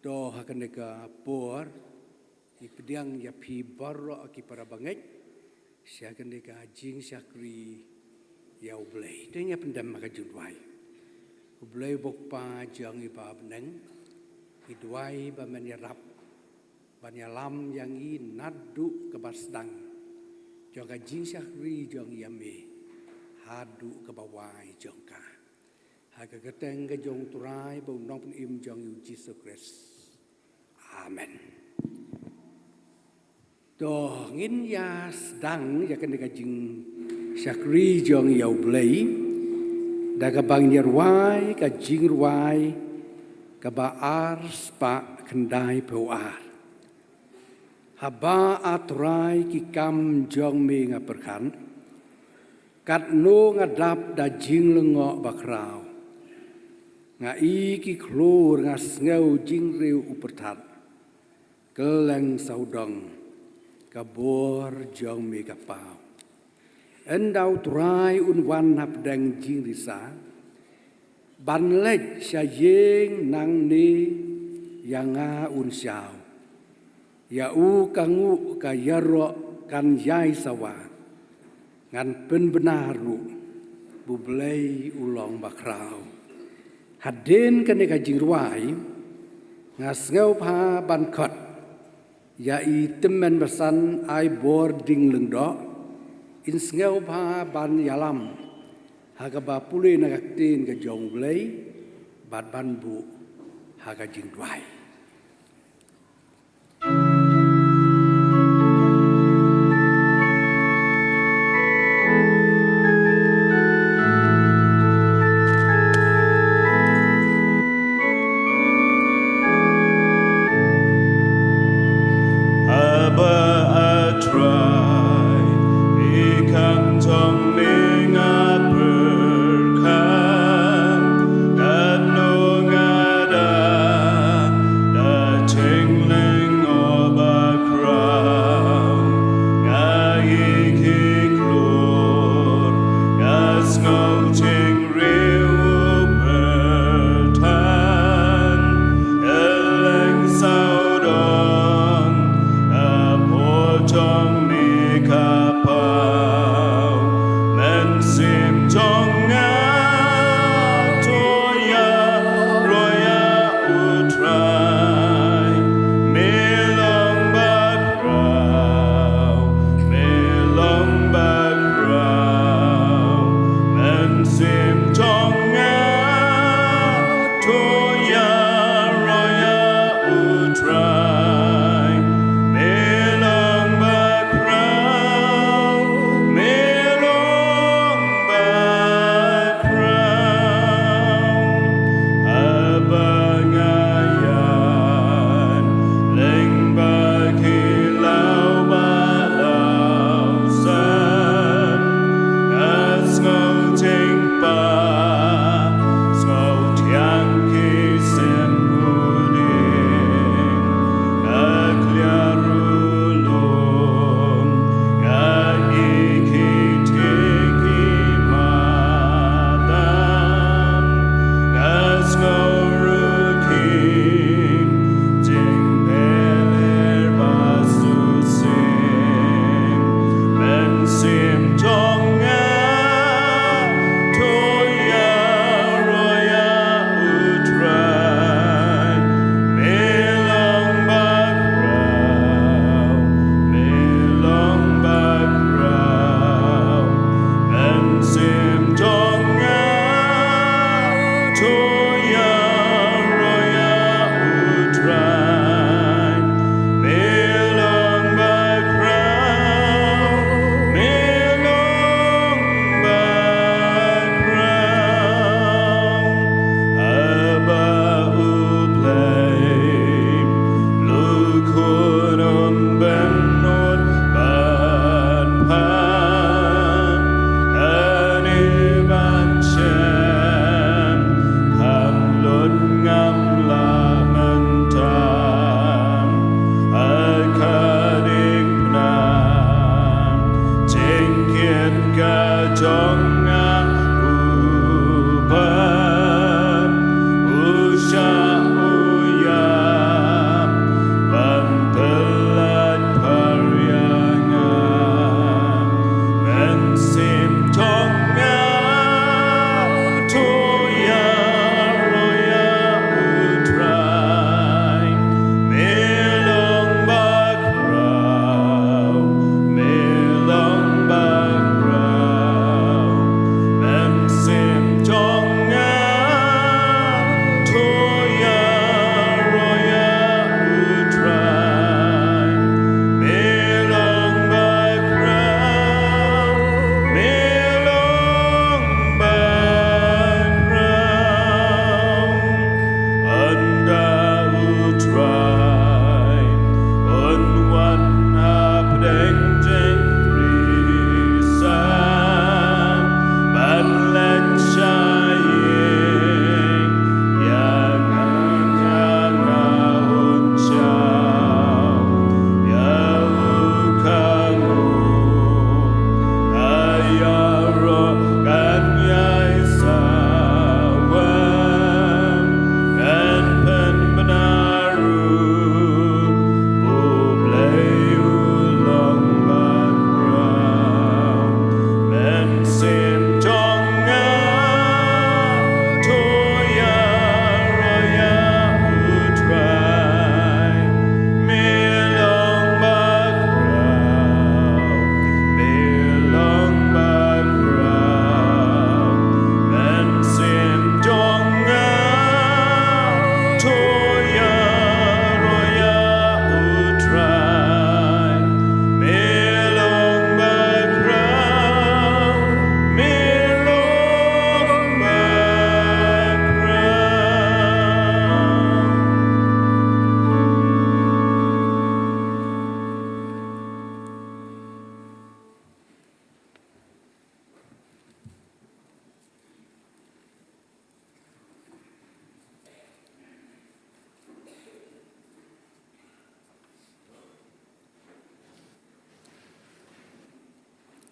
do hakanega por ipediang ya pi barro aki para bangai sia kanega jing syakri ya ublay tenya pendam maka judwai ublay bokpa jang iba beneng idwai ba menyerap banyalam yang i nadu ke basdang jangka jing syakri jang yame hadu ke bawai jangka haga keteng ke jong turai bau nong pen im jang yu Jesus Christ. Amen. Doh ngin ya sedang ya kan jing syakri jong yau blay daga bang nyerwai ka jing ruai ka baar spa kendai pewar haba atrai ki kam jong me ngaperkan kat no ngadap da jing lengo bakrau ngai ki klur ngas ngau jing riu upertat keleng saudong kabor jong me kapau endau trai unwan hap deng jing risa ban lek sya yeng nang ni yanga un syau ya u kangu ka yaro kan yai sawa ngan pen benaru bublei ulong bakrau hadin kaneka jing ruai ngas ngau pa ban khot ya i temen bersan ai boarding lengdo in ngau pa ban yalam haga ba pule nagaktin ka jong blai bat ban bu haga jing ruai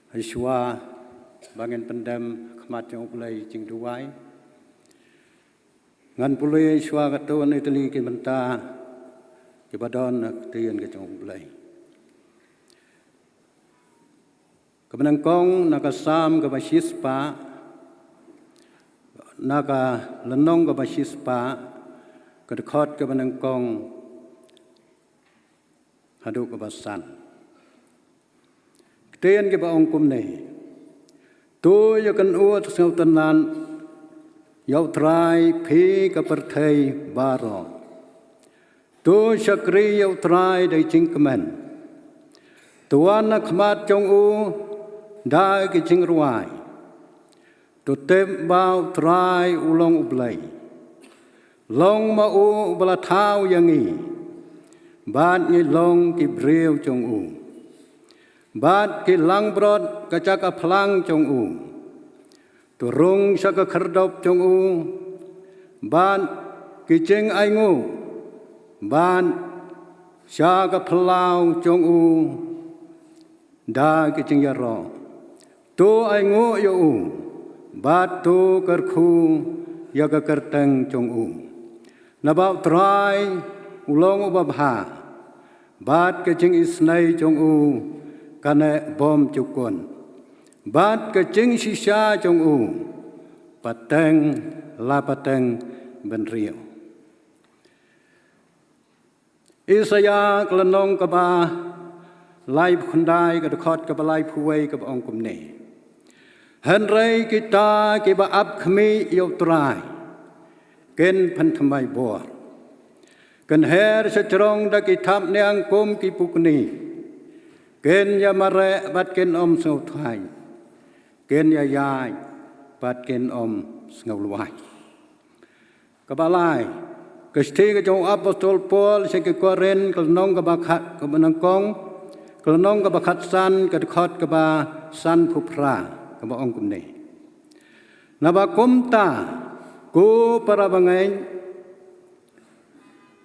Aishwa bangen pendam khmat yang ulai jing duai ngan pulai Aishwa katon itali ke menta ke badon tian ke jong ulai kemenangkong nakasam ke basispa naka lenong ke basispa ke dekat kemenangkong hadu ke basan Tian ke baong kumne, tu yakan uat sengutanan, yau trai pi ke pertai baro, tu syakri yau trai dari cingkemen, tuan nak khmat jong u dai ke cingruai, tu tem bau trai ulong ublai, long ma u belatau yangi, bat ngi long ki breu jong u. Bat ki lang brod kacaka plang jong u turung saka kerdop jong u ban ki jeng aingu ban saka plau jong u da ki jeng yaro tu aingu yo u bat tu kerku ya ka kerteng jong u nabau trai ulong ubabha bat ki jeng isnai jong u Kana bom cukun, bat kecing sisa jong u, pateng la pateng benrio. Isaya kelenong keba lai khundai ke dekat keba lai puai keba ongkum ne. Henrei kita keba ab khmi yau trai, ken pantamai bor. Ken her secerong da kitab neang kum ki pukni. Ken ya mare bat ken om sngau thai ken ya yai bat ken om sngau luai kabalai kesti ke jong apostol Paul se ke koren kelnong ke bakhat ke menangkong kelnong ke bakhat san ke dekat ke ba san phupra ke ba ong kumne naba kumta ku para bangai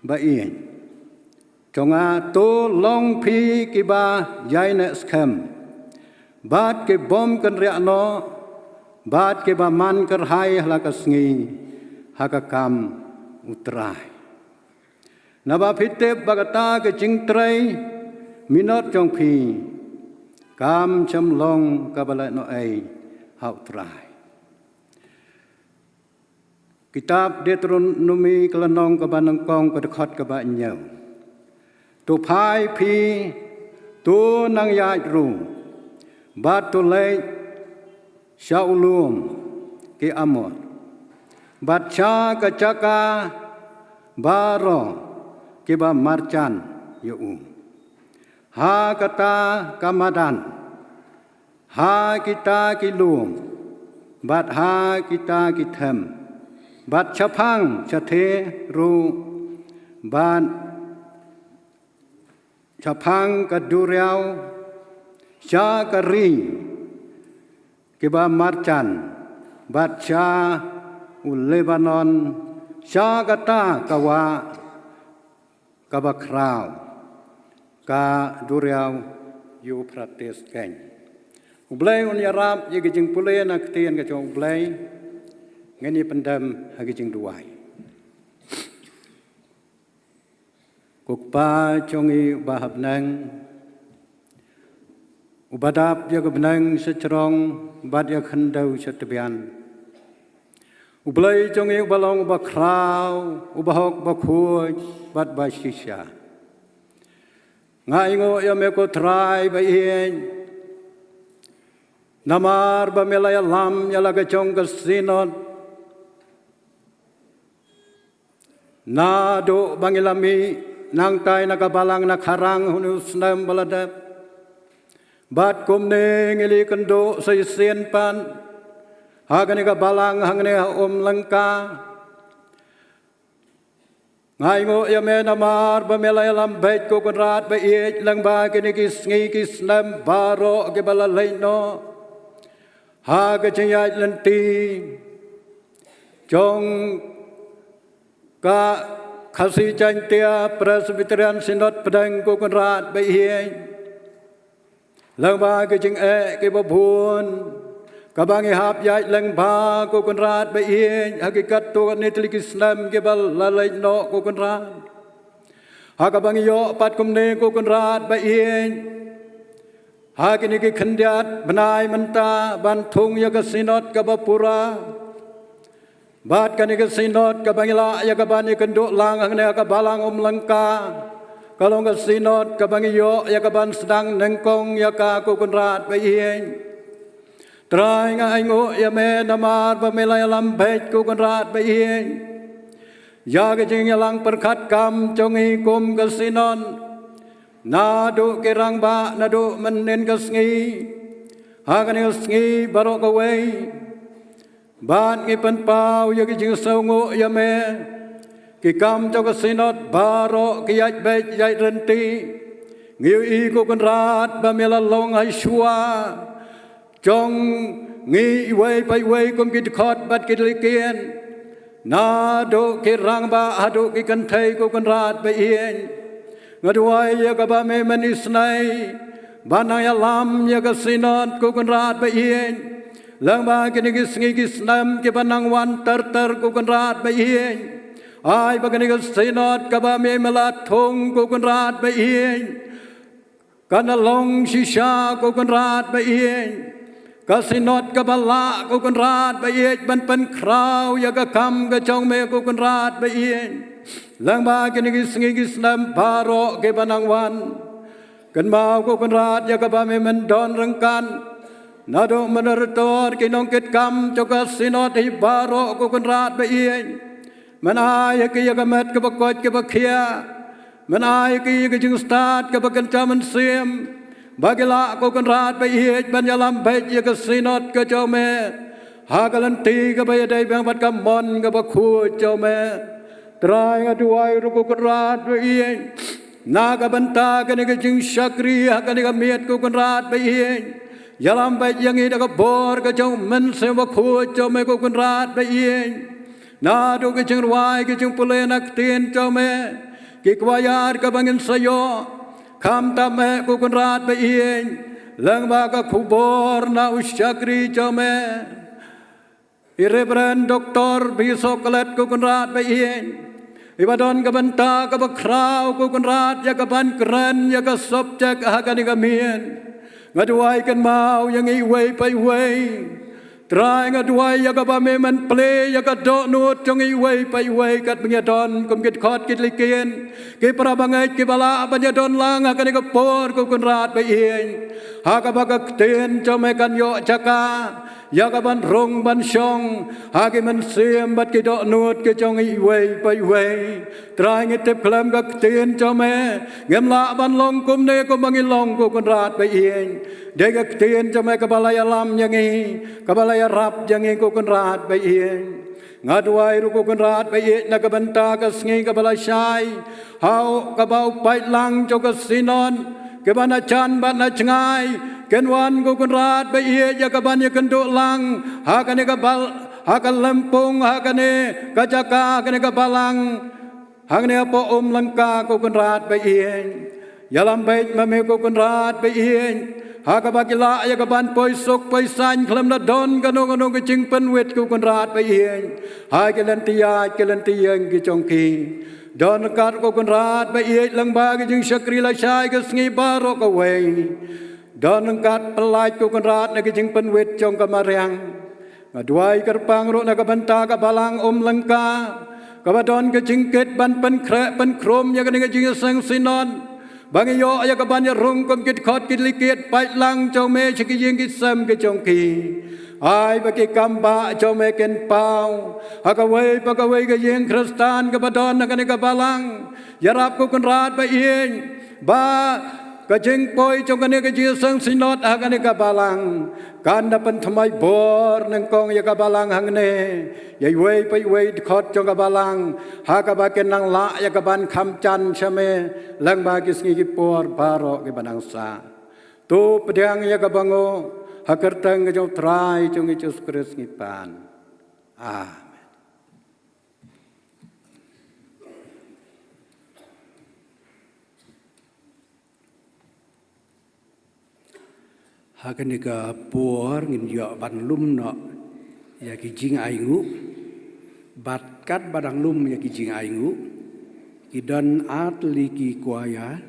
ba ien Jonga tu long pi kiba yai ne skam, bat ke bom kan ria no, bat ke ba man ker hai halakas hakakam utrai. Naba pitep bagata ke jingtrai minot jong pi, kam cham long kabala no ai hau trai. Kitab Deuteronomi kelenong kebanangkong kedekat keba nyau. Tu pai pi tu nang yai ru bat tu lei Shaulum ke amor bat cha ka chaka baro ke ba marchan yo ha kata kamadan ha kita ki lum bat ha kita ki them bat chapang chathe ru ban Chapang kaduriau sya kari kiba marchan bat sya Lebanon sya kata kawa kabakrau ka duriau yu prates ken ublai un yarap ye gijing pule na ktien ka jong ublai ngeni pendam hagijing duai Kukpa congi bahab nang ubadap ya kebenang secerong bad ya khendau setebian ublai congi ubalong bakrau ubahok bakhuj bad basisya ngaingo ya meko trai baien namar ba melaya lam ya laga chong kasinot na do bangilami nang tay nakabalang nakarang hunus nam baladap bat kumne ngili kendo sa isien pan hagani kabalang hangane lengka ngaingo yame namar bamelay lambait ko kunrat ba iit lang ba kinikis ngikis nam baro ke balalay no hagachiyat lanti jong ka Kasih cantia Presbyterian Synod pedang kukunrat bahiay lang ba ke jing ke ba buồn kabang hap yai lang ba ko kun rat ba ien hakikat to ne tlik Islam ke bal lalai no ko kun rat ha kabang yo pat kum ne ko kun rat ba ien ha kini ke khandiat banai manta ban thung ya ka sinot ka ba pura bat kani ke sinot ka bangila ya ka ban kan do lang ang ne ka balang lengka kalau ke sinot ka bangiyo ya ka ban sedang nengkong ya ka ko kun rat ba ien trai nga aingo ya me namar ba melai lam bait ko kun rat ba ien ya ke jing ya lang perkhat kam chongi kum ke sinon na do ke rang ba na do menen ke sngi ha kan ke sngi baro ka wei ban ngi pen pau ya ke jing sau ngo ya me ki kam cho ke sinot baro ki yai bait yai renti ngiu i ko kun rat ba mela long hai shua trong nghi wei pai wei kum ki khot bat ki likien na do ki rang ba ha do ki kan thei ko kun rat ba ien ngadwai ya ka ba me man isnai banang ya lam ya ka sinot ko kun rat ba ien lang ba ki ni sngi ki snam ki banang wan tar ko kun rat ba ien ai ba ki ni sinot ka ba me melat thong ko kun rat ba ien kana long shisha ko kun rat ba ien kasinot ka bala ko kun rat ba ien ban pen kraw ya ka kam ka chong me ko kun rat ba ien lang ba ki ni sngi ki snam baro ke banang wan kan mau ko kun rat ya ka ba me men don rang kan na do manartor ki nong ket kam cho ka sinot hi baro ko kun rat ba ien manai ki ya ka met ka ba kot ka ba khia manai ki ka jing start ka ba kan chaman sim bagila ko kan rat ba ien ban ya lam bait ya ka sinot ka cho me ha ka lan ti ka ba dai bang bat ka mon ka ba khu cho me trai nga duai ru ko kan rat ba ien na ka banta ka ni ka jing shakri ha ka ni ka miet ko kan rat ba ien yalam bait yang i da ka bor ka cho men se ba khu cho me ko kan rat ba ien na do ke jing wai ke jing pule nak tin cho me ki kwayar ka bangin sayo kham ta me ko kun rat ba ien lang ba ka khubor na usyakri cho me irebran doktor bisoklet ko kun rat ba ien ibadon ka banta ka ba kraw ko kun rat ya ka ban kran ya ka subject ha ka ni ka mien ngaduai kan mau yang i wei pai wei trai ngaduai ya ka ba me man ple ya ka do nut trong i wei pai wei kat bnya don kum kit khot kit likien ke pra bangai ke bala banya don lang ka ni ka por ko kun rat ba ien ha ka ba ka ten cho me kan yo chaka ya ka ban rong ban shong ha ke man sim bat ke do nut ke trong i wei pai wei trai ngi tep klam ka ten cho me ngem la ban long kum ne ko mangi long ko kun rat ba ien de ka ten cho me ka balaya lam yang i ka balaya rap yang i ko kun rat ba ien ngadwai ru ko kun rat ba ien na ka banta ka sngi ka balai shai hau ka bau pai lang cho ka sinon ke bana chan bana chngai ken wan ko kun rat ba ien ya ka ban ya kan do lang ha ka ne ka bal ha ka lempung ha ka ne ka jaka ka ne ka balang hang ne po lengka ko kun rat ba ien yalam bait ma me ko kun rat ba ien ha ka ba kila ya ka ban poi sok poi san klam na don ka no ka ching pen wet ko kun rat ba ien ha ke lan ti ya ke lan ti yang ki chong ki don kat ko kun rat ba ien lang ba ki jing shakri la shai ka sngi baro ka wei don kat pelai ko kun rat na ki jing pen wet chong ka mariang ngadwai karpang ro na ka banta ka balang lengka kabadon ke jingket ban pen kre pen krom ya kan ke jing sang sinon bang yo ya ka ban ya rung kom kit khot kit liket pai lang cho me chki jing kit sam ke chong ki ai ba ki kam ba cho me ken pau ha ka wei pa ka wei ke jing kristan ka badon na kan ka balang ya rap ko kun rat ba ien ba ka jing poi cho kan ke jing sang sinot ha kan ka balang kan dapat thamai bor nang kong ya ka balang hang ne ya wei pai wei khot cho ka balang ha ka ba ken nang la ya ka ban kham chan chame lang ba ki sngi ki por baro ke banang sa tu pedang ya ka bango ha kertang ke jo trai cho ngi Yesus Kristus ngi pan amen. hakan ka puar ngin yo ban lum no ya ki jing aingu bat kat badang lum ya ki jing aingu ki dan atli ki kuaya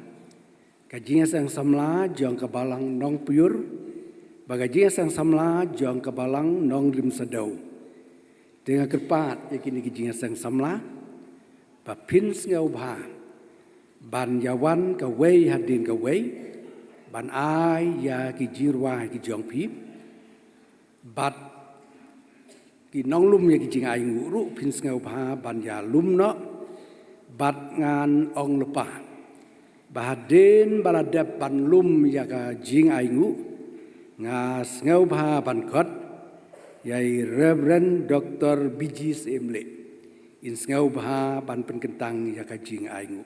ka jing sang samla jong ka balang nong puyur baga jing sang samla jong ka balang nong lim sadau dengan kerpat ya kini ki jing sang samla pa pins ngau bha ban yawan ka wei hadin ka wei ban ai ya ki jirwa ki jong pi bat ki nong lum ya ki jing ai nguru pins ngau bha ban ya lum no bat ngan ong lepa bahaden baladap ban lum ya ka jing ai ngu ngas ngau bha ban kot yai Reverend Dr. Bijis Emle in ngau bha ban penkentang ya ka jing ai ngu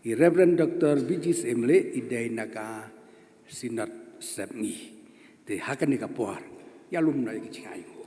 i Reverend Dr. Bijis Emle idai naka sinat sepngi te hakan ni kapuar ya lum na ki jing ai ngu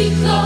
Sin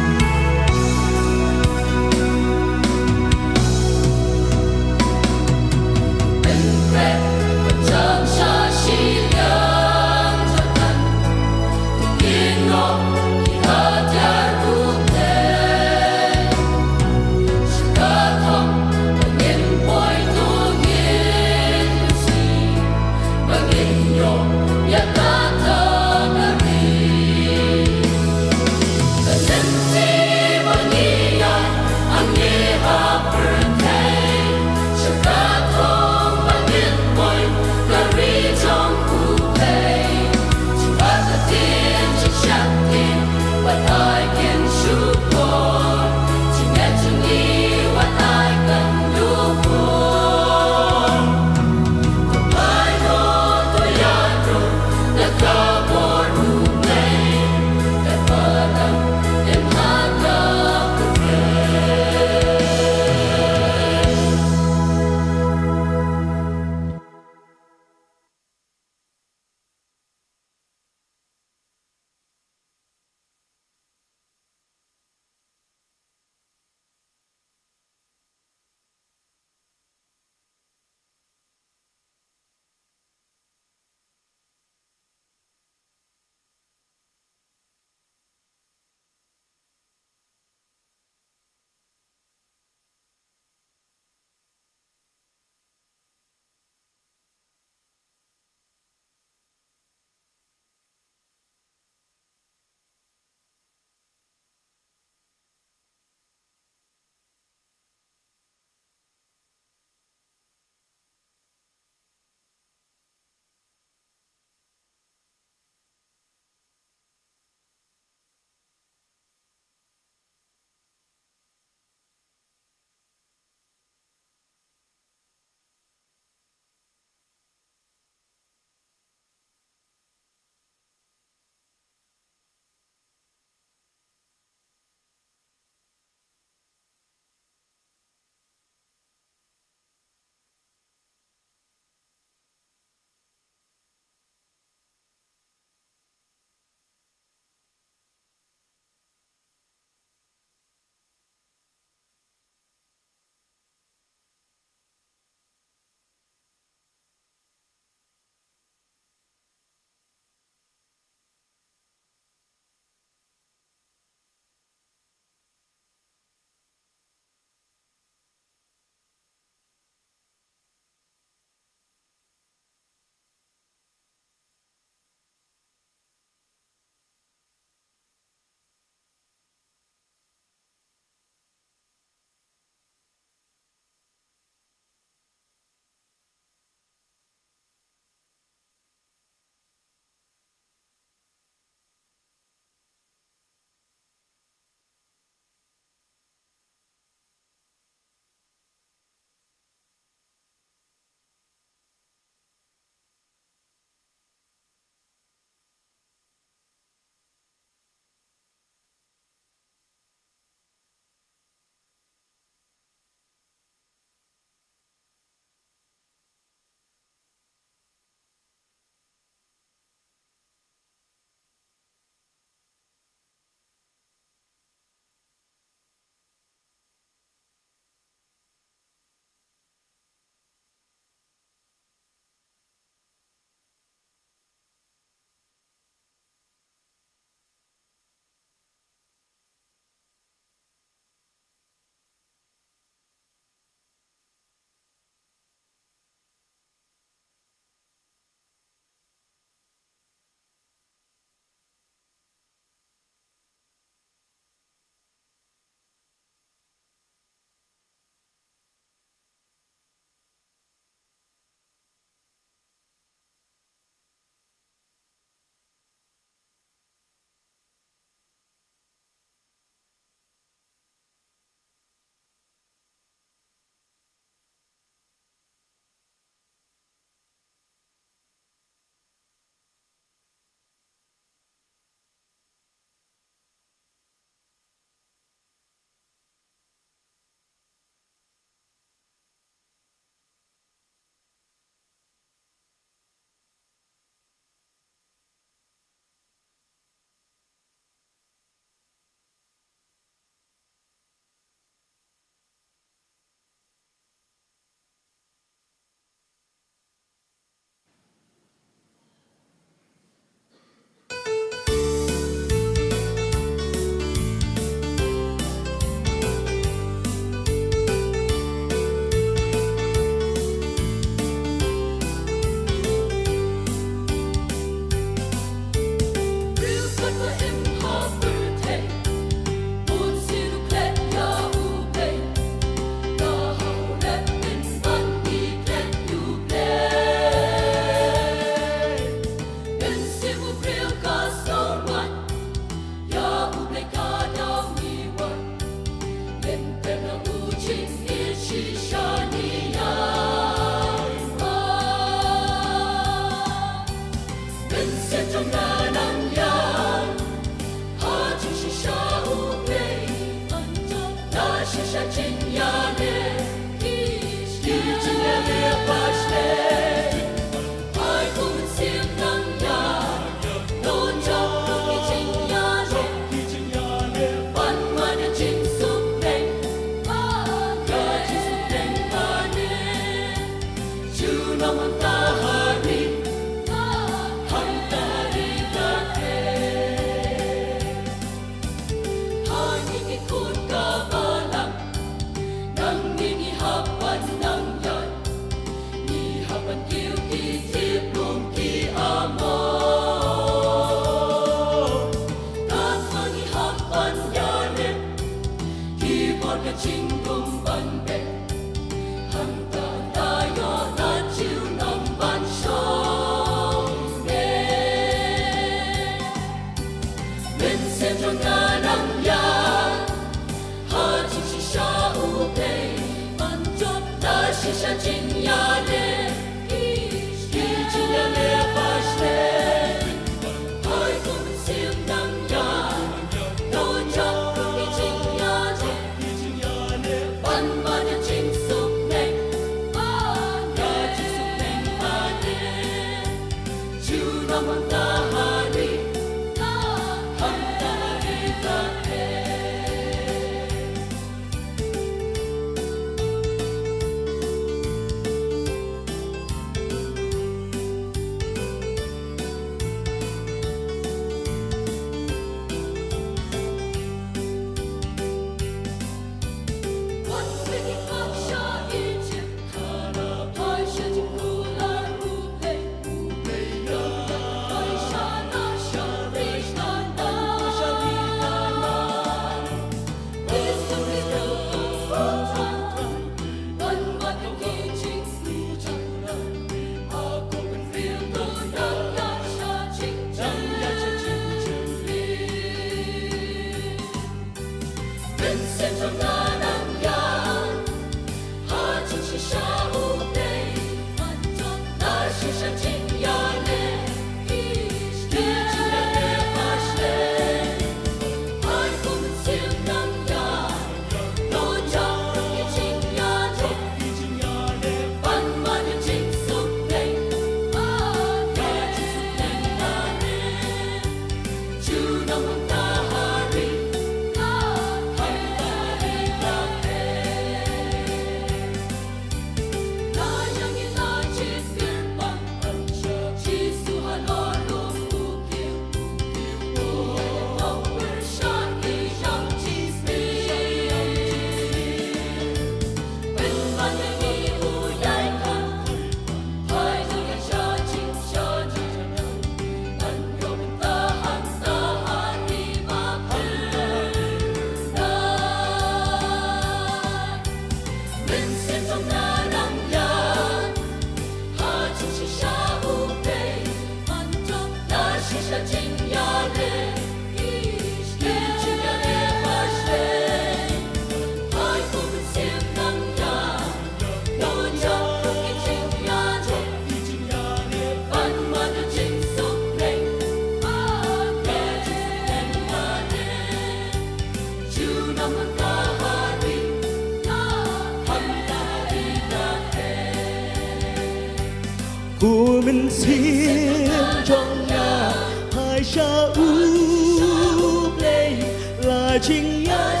của mình xin trong nhà hai cha úp lên là chính nhà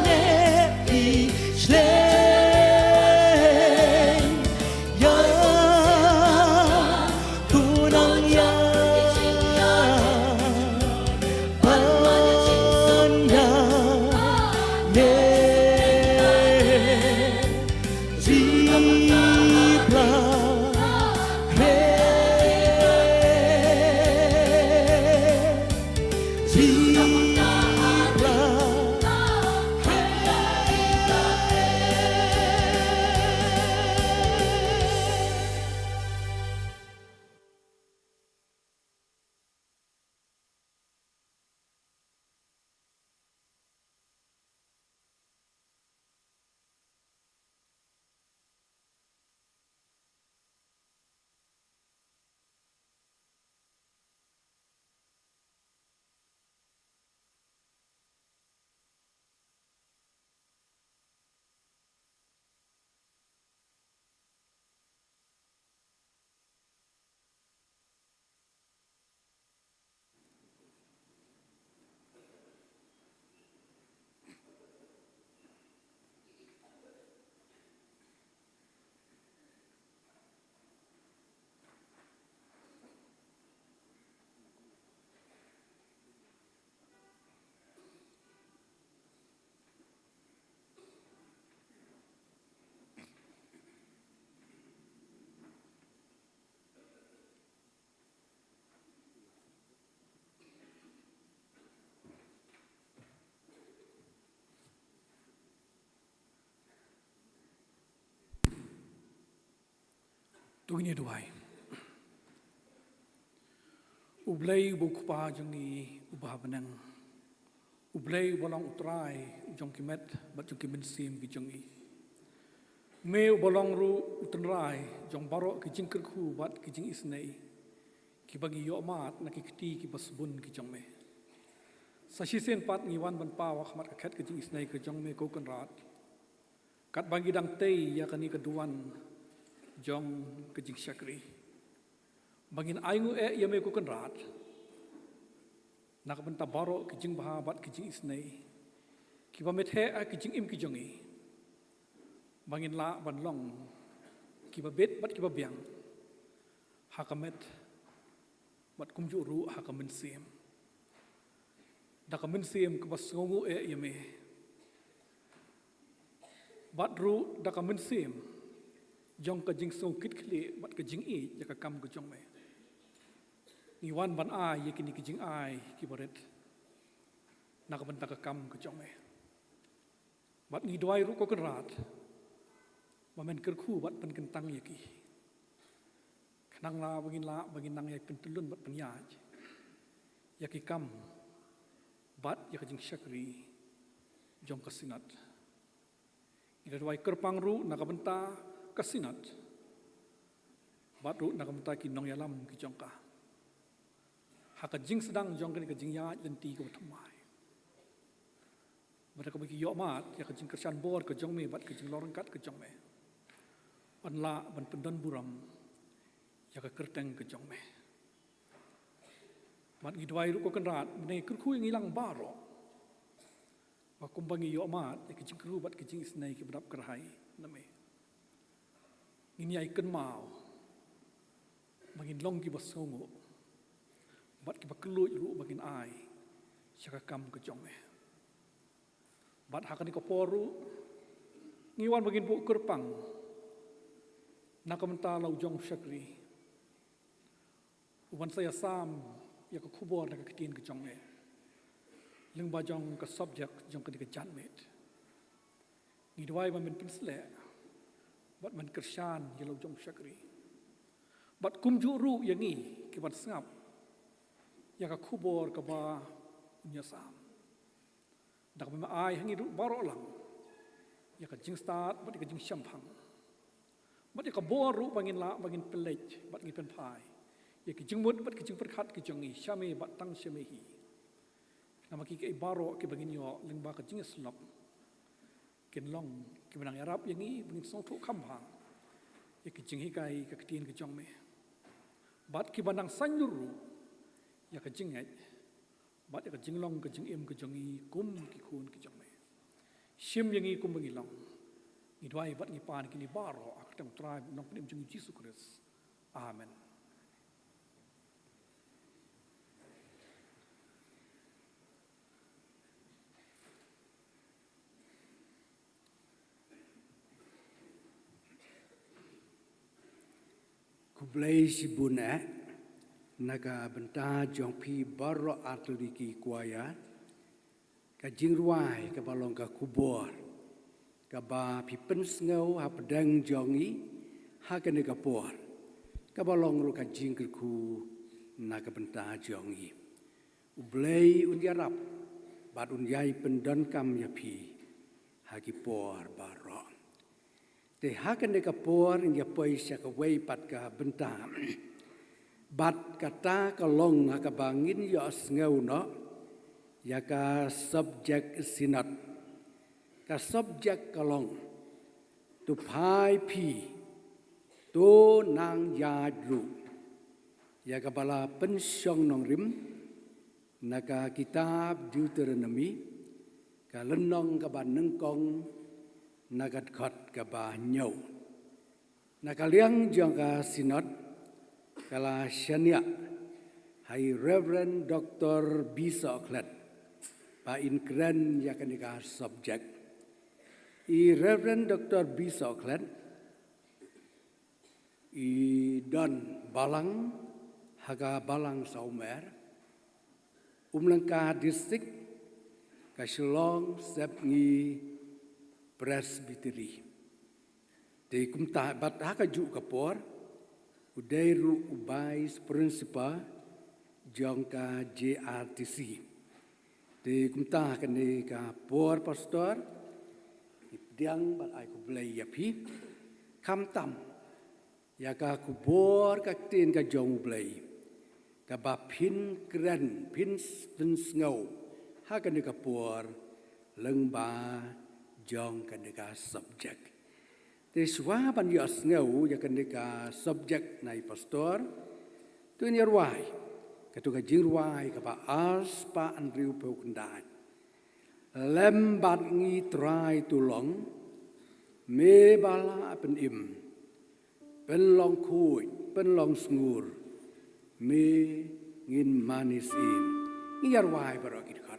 nè đi lên ya tu nang ya pan ya nè Tuginya duai. Ublay bukpa jangi ubah benang. Ublay bolong utrai jong kimet bat jong kimen sim ki jangi. Me bolong ru utenrai jong barok ki jing kerku bat ki jing isnei. Ki bagi yo mat na ki keti ki basbun ki jong me. Sasisen pat ngiwan ban pa wak mat kaket ki jing isnei ki jong me ko kan rat. Kat bagi dang tei ya kani keduan jong ki jing syakri. Bangin aingu ya me ko kan rat. Nak benta barok ki jing bahabat ki jing isnei. Ki bamet he ki jing im ki jongi. Bangin la ban long ki babet bat ki babiang. Hakamet bat kumju ru hakamen sim. Dakamen sim ke bas ngongu ya me. Bat ru dakamen sim jong ka jing songkit kli bat ka jing i ya ka kam ka jong me. Iwan ban ai ya kini ka jing ai ki baret. Nak benta ka kam ka jong me. Bat ngi doai ru ko kerat. Bamen kerku bat pen kentang ya ki. Kenang la bangin nang ya pentulun bat penyaj. Ya ki kam bat ya ka jing syakri jong ka sinat. Ida doai kerpang ru nak benta kasinat. Bat ru nak benta ki nong yalam ki jong ka. Haka jing sedang jong ka jing ya dan ti ko thamai. Bat ka bagi yo mat ya ka jing kersan bor ka jong me bat ka jing lorong kat ka jong me. Ban la ban pendan buram ya ka kerteng ka jong me. Bat ngi dwai ru ko kan rat ne kerku ngilang baro. Ba kumbangi yo mat ya ka jing kru bat ka jing isnai ki badap kerhai na me. Ini ai ken mau. Bangin long ki basongo. Bat ki bakeluj ru bangin ai. Syaka kam ke jong me. Bat hakan ko poru. Ngiwan bangin bu kerpang. Nakamenta lau jong syakri. Uban saya sam ya ka kubor na ka kitin ke jong me. Leng ba jong ka subjek jong ka di ka janmet. Ngidwai ba men pinsle. Bat man kersan ya lau jong syakri. Bat kumju ru yang ni ki bat sengap. Ya ka kubor ka ba nyasam. Dak ma ai hangi ru baro lang. Ya ka jing start bat ka jing syampang. Bat ya ka bor ru bangin la bangin pelej bat ngi pen pai. Ya ki jing mut bat ki jing perkhat ki jongi syame bat tang syame hi. Nama ki ke baro ki bangin yo leng ba ka jing slop. Ken long ki benang Arab yang ni bangin song thu kham hang. Ya ki jing hi kai ka kitin ki jong me. Bat ki banang sanjuru ya ka jing ai. Bat ya ka jing long ka jing em ka jongi kum ki khun ki jong me. Shim yang ni kum bangi long. Ni dwai bat ni pan ki ni baro ak tang tribe nong pem jong Jesus Christ. Amen. Kublai si buna naga benta jong pi baro atliki kuaya ka jing ruai ka balong ka kubor ka ba pi pensngau ha pedang jongi ha ka ne ka por ka balong ru ka jing ku naga benta jongi ublai un yarap bat un yai pendan kam ya pi ha ki por baro te hakan de kapor in ya poi sya ka wei pat ka benta bat kata ka long ka bangin ya ngau no ya ka subject sinat ka subject ka long tu pai pi to nang ya ru ya ka bala pensyong nong rim naka kitab Deuteronomy ka lenong ka ban nengkong nagat khot ka ba nyau nakaliang jong ka sinot kala syania hai Reverend Dr. Bisa Oklet pa inkren ya kanika subject i Reverend Dr. Bisa Oklet i don balang haga balang saumer umlangka distrik ka Shillong sepngi presbytery. Di kumta bat haka ju kapor Udairu Ubais Principal Jongka JRTC. Di kumtah kene ka por pastor diang bat ai ku blai yapi kam tam ya ka ku bor ka tin ka jong blai ka ba pin kren pin ngau ha kene ka por leng ba jong kene ka subject. Di swa ban yos ngau ya kene ka subject nai pastor tu ni ruai ka tu ka jing ruai ka ba as pa an riu pe kundai lembat ngi trai tulong me bala pen im pen long kui pen long sngur me ngin manis in ngi ruai baro kit khat.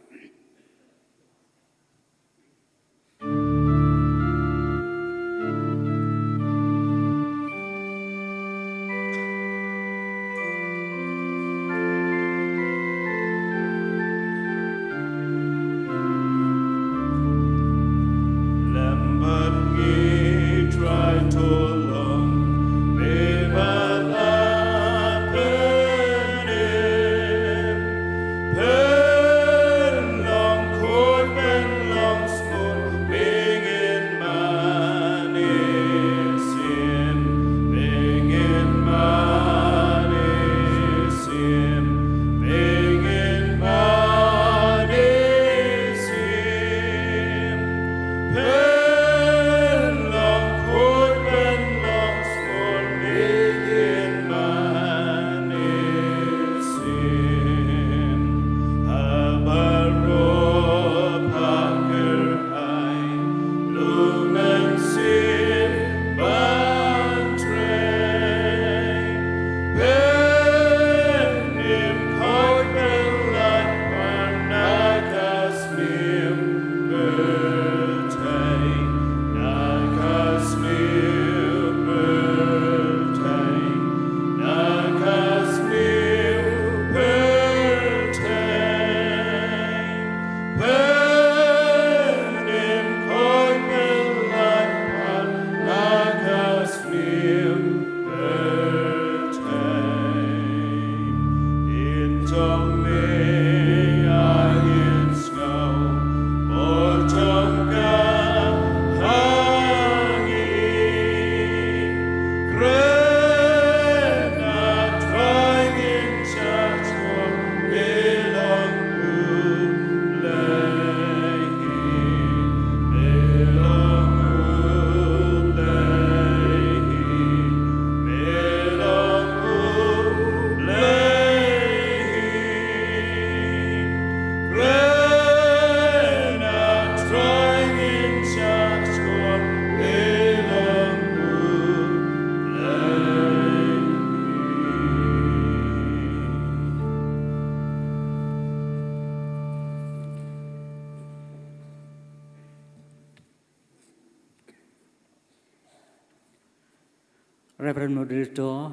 Reverend Moderator,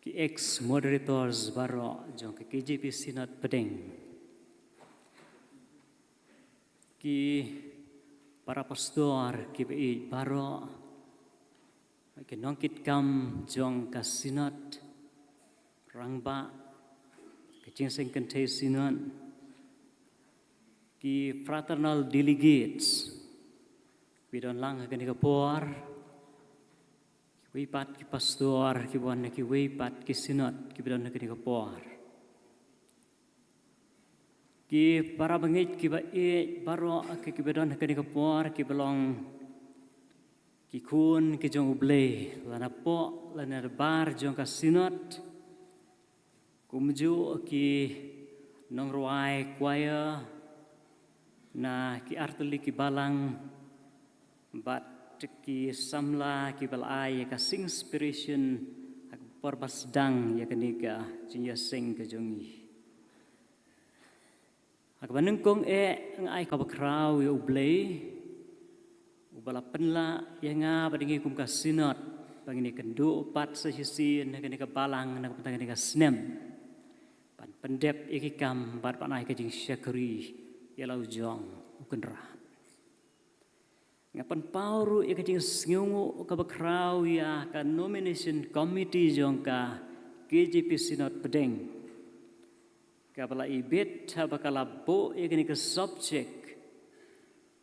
ki ex-moderators baro jong ke KJP Synod Pedeng, ki para pastor ki bei baro, ki nongkit kam jong ka Synod rangba, ki jingseng kente Synod, ki fraternal delegates, bidon lang kani kapor, wipat ki pastor ki buan ki wipat ki Synod ki bidon ki kapor ki para bangit ki ba baro ki bidon ki kapor ki belong ki kun ki jong uble lana po lana bar jong ka Synod kumju ki nong ruai choir na ki arteli ki balang bat ki samla ki balai ka sing inspiration ak porbasdang ya kaniga jinya sing ka jongi ak banengkong ang ai ka bakraw ya ublay ubala penla ya nga badingi kum ka Synod bangini kendo pat sa hisin na kaniga balang na kapatang kaniga snem pan pendep ikikam bat panai ka jing syakri ya lau jong ukenra ngapan pauru ya kajing sngungu ka bakrau ya ka nomination committee jongka KJP Synod Pedeng ka bala ibet ha bakala bo ya kini ka subject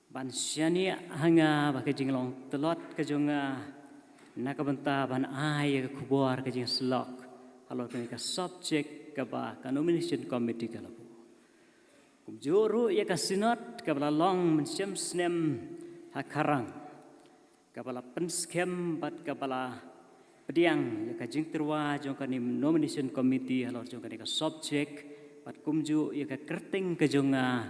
ban syania hanga bakajing long telot ka jonga nakabenta ban ai ka kubor kajing slok halor kini ka subject ka ba ka nomination committee ka labu kum juru ya ka synod ka bala long mensyam snem hakarang kapala penskem bat kapala pediang ya ka jing terwa jong ka ni nomination committee halor jong ka ni ka subject bat kumju ya ka kerting ka jonga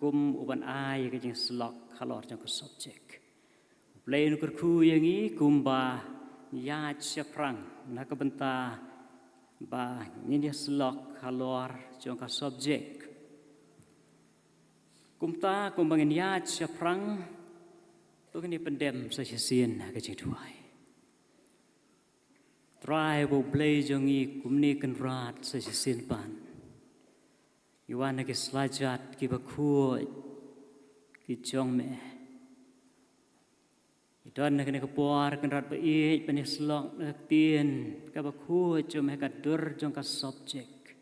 kum uban ai ya ka jing slok halor jong ka subject plain kurku yang i kumba ya chaprang na ka benta ba ni slok halor jong ka subject kumta kumbangin ya chaprang tu kini pendem saya sin ke jeduai. Try bo play jongi kumni kenrat saya sin pan. Iwan ke selajat ki baku ki jong me. Idon kini kepuar kenrat baik panis long nak tien ka baku jom ka dur jong ka subject.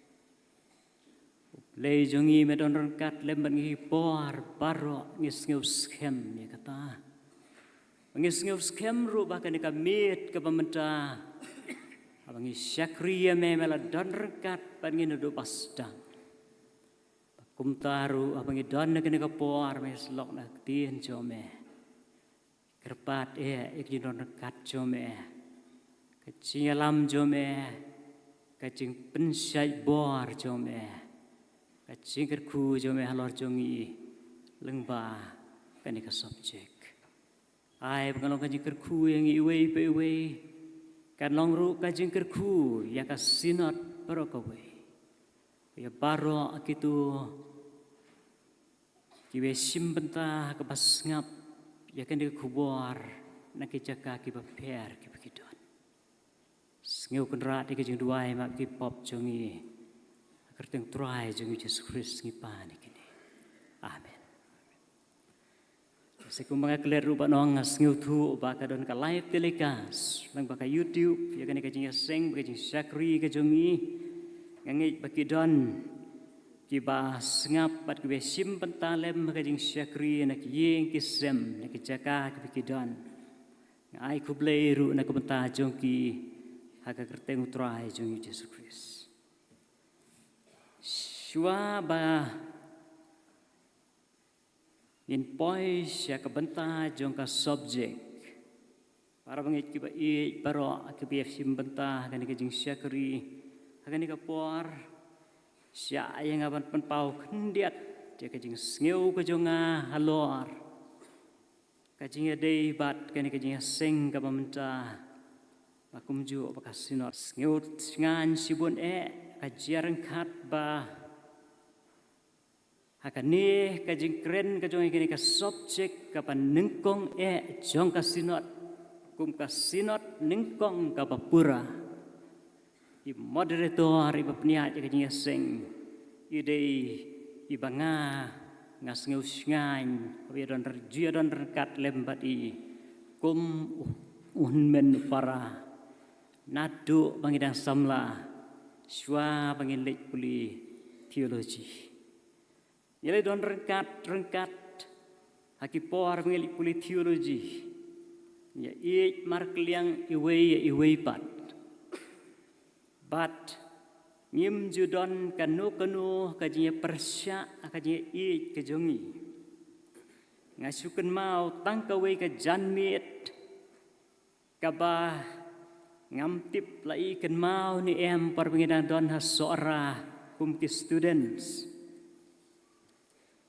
Play jongi medon rengkat lemban ngi por baro ngis ngus skem ya kata. Mengis-ngis kemru bahkan ika mit ke pemerintah. Abangi syakriya memela dan rekat pangin do pasdang. Kum taru abangi dan kene ka por mes lok nak tien jome. Kerpat ik don rekat jome. Kecing alam jome. Kecing pensyai bor jome. Kecing kerku jome halor jongi lengba kene ka subject. Ai pengalong kajing kerku yang iwe pe iwe kan long ru kajing kerku ya ka synod baro ka we ya baro akitu kiwe simbenta ka basngap ya kan de kubor na ki jaka ki baper ki bekidon sngeu kenra de kajing duai mak ki pop jongi kerteng try jongi Jesus Christ ngipani kini amen. Sekumbang keler rupa nongas ngeutu baka don ka live telecast lang baka YouTube ya kan kajing seng kajing syakri kajongi ngangi baki don kibas ngap pat kibe sim pentalem kajing syakri nak yeng kisem nak jaka baki don ngai kublei ru nak benta jongki haka kerteng utrai jongi Jesus Christ shwa ba in pois ya kebenta jong ka subject para bangit kiba i baro akibi simbenta kan ke jing syakri kan ka por sya yang aban penpau kendiat dia ke jing ngeu ke jonga halor ka jing dei bat kan ke jing seng ka pamenta akum ju bekas sinor ngeu ngan sibun ka jarang khat ba Haka ni kajing keren kajong ikini ka subject ka panengkong jong ka synod kum ka synod nengkong ka papura i moderator i bapniat kajing seng idei i banga ngas ngeus ngain wi don rejia don rekat lembat i kum men para nadu bangidang samla swa bangilik puli teologi Yale don rengkat haki por ngeli puli teologi ya i markliang iwe pat but ngim judon kanu kajinya persya kajinya i kejongi ngasuken mau tangkawe ka janmit kaba ngamtip lai ken mau ni par pengidan don hasora kum ki students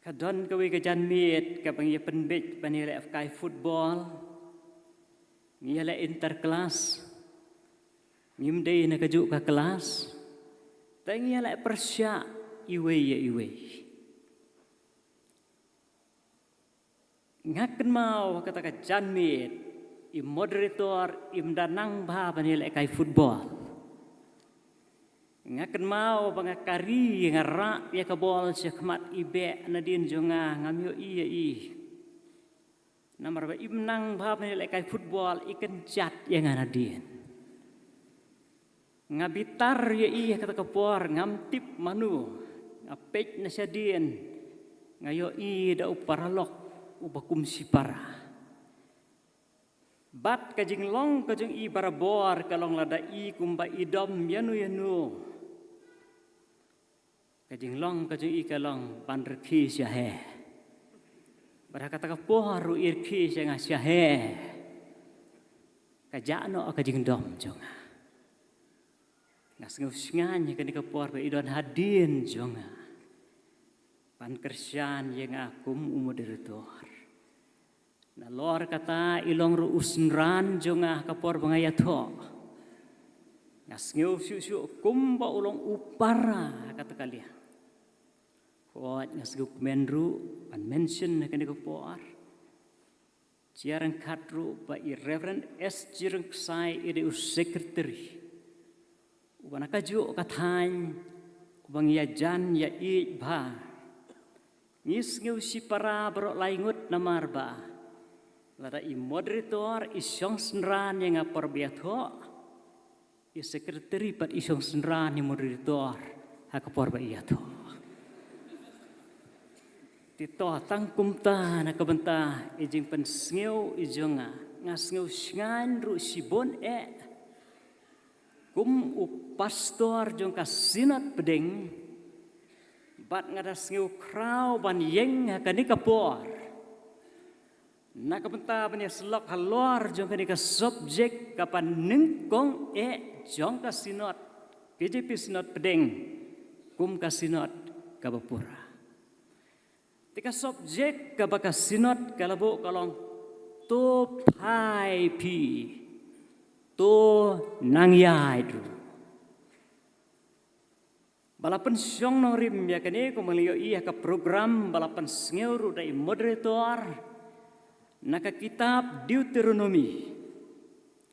kadon kawe ka janmit ka pangya penbet panila kai football ngiyala interclass ngimdei na kaju ka kelas tangiyala persya iwe ngaken mau kata ka janmit i moderator imdanang ba panila kai football ngaken mau pangakari ngara ya kabol syakmat ibe nadin jonga ngamyo iya Namar ba imnang ba menilai football ikan cat yang anadien. Ngabitar ya iya kata kapor ngamtip manu ngapek nasyadien ngayo i da uparalok ubakum sipara. Bat kajing long kajing i barabor kalong lada i kumba idom yanu. Kajing long kajing i kalong pandreki syahe. Bara kata kapor ru irki syang syahe. Kajano kajing dom jonga. Ngasngan kan kapor ba idon hadin jonga. Pan kersian yang akum umoderator. Na lor kata ilong ru usnran jonga kapor bangayato. Ngasngeu siu kumba ulong upara kata kalian. Kuat ngasngeu menru pan mention kan kapor. Ciaran katru ba Reverend S. Jireng Sai ide secretary. Ubana kaju katany ubang yajan ya i ba. Ngis ngeu si para berok laingut namar ba. Lada i moderator isyong senran yang ngapor biato. I sekretari pat isyong senran yang moderator hakapor ba iato. Tito tangkum ta nakabenta ijing pensngeu ijonga ngasngeu sngan ru sibon kum pastor jong kasinat pedeng bat ngadas ngeu krau ban yeng hakani kapor nakabenta banya selok halor jong kani ka subjek kapan nengkong jong kasinot KJP sinot pedeng kum kasinot kabapura tika subjek kabaka sinot kalabo kalong to pai pi to nangyay dulu. Balapan siyong nang rim ya kani kung maliyo iya ka program balapan sngewru dai moderator nakakitab Deuteronomy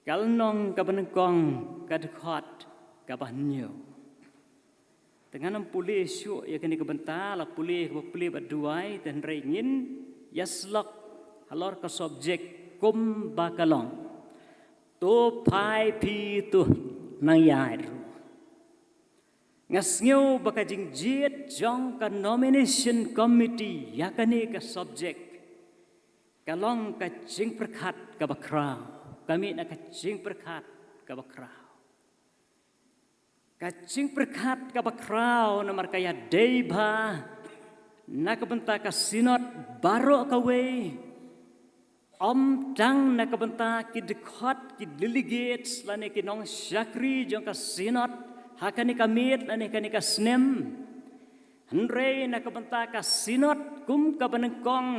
kalnong kabanengkong kadkhot kabanyo. Dengan pulih syuk ya kani kabenta la pulih baduai dan ringin yaslok halor ka subjek kum bakalong. To pai pi tu nangyay. Ngasngeu baka jing jit jong ka nomination committee yakani ka subject. Kalong ka jing perkat ka bakraw. Kami na ka jing perkat ka bakraw. Ka jing perkat ka bakraw na markaya deba nakabenta ka sinot baro kawe. Om tang nakabenta ki dekat ki delegates lane ki nong syakri jong ka sinot hakani kamit lane kani ka snem henre nakabenta ka sinot kum ka banengkong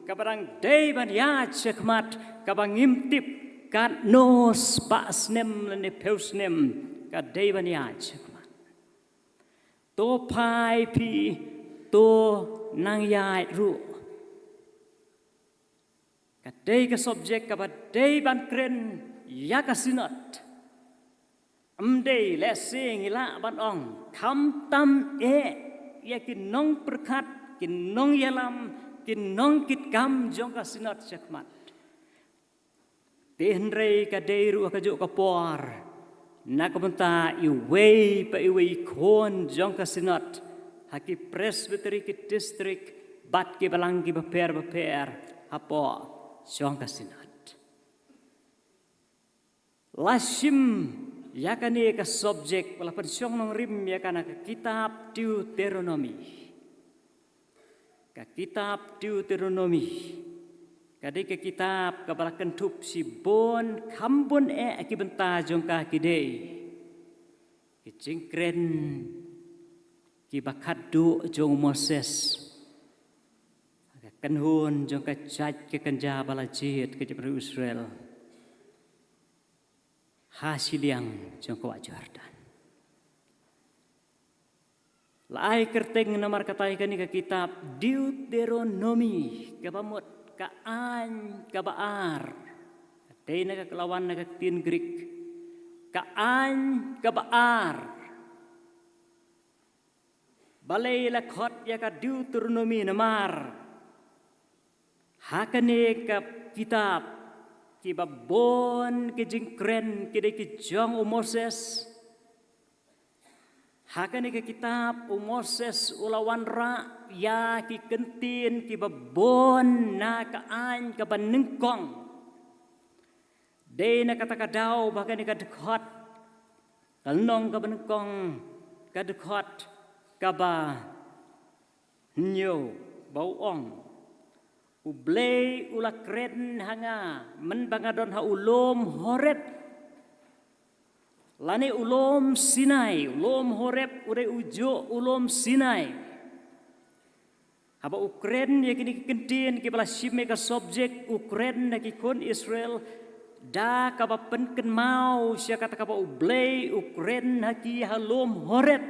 ka barang day ban ya chekmat ka bangimtip ka nos pa snem lane peusnem ka day ban ya chekmat to pai pi to nang yai ru kadai ka subjek ka badai ban kren ya ka sinot amdei lesing ila ban ong kam tam ya kinong perkat kinong yalam kinong kitkam jong ka sinot syakmat tenrei kadai ru ka jo ka por nakabenta iwei pa iwei kon jong ka sinot haki presbytery ki district bat ki balang ki baper hapo syong kasinat. Lasim yakani ka subjek walaupun syong nong rim yakana ka kitab Deuteronomy. Ka kitab Deuteronomy. Kadai ka kitab kabalakan tup si bon kambon akibenta jong ka kidei. Kicingkren kibakadu jong Moses. Kanhun jong kacaj ke kanja balajit ke jepre Israel. Hasiliang jong ko Jordan. Laai kerteng namar katai kani ke kitab Deuteronomy kabamut kaan kabaar. Katay na kelawan na tin Greek. Kaan kabaar. Balay lakot ya ka Deuteronomy namar. hakane kap kitab ki babon ki jingkren ki de ki jong Moses hakane ke kitab Moses ulawan ra ya ki kentin ki babon na ka an ka banengkong de na kata kadau bakane ka dekhot kalnong ka banengkong ka dekhot ka ba nyo bau ong ublei ula kren hanga men bangadon ha ulom horep lani ulom Sinai ulom horep ure ujo ulom Sinai haba ukren ya kini kentin ki bala shime ka subjek ukren na ki kon Israel da ka ba penken mau sia kata ka ba ublei ukren haki halom horep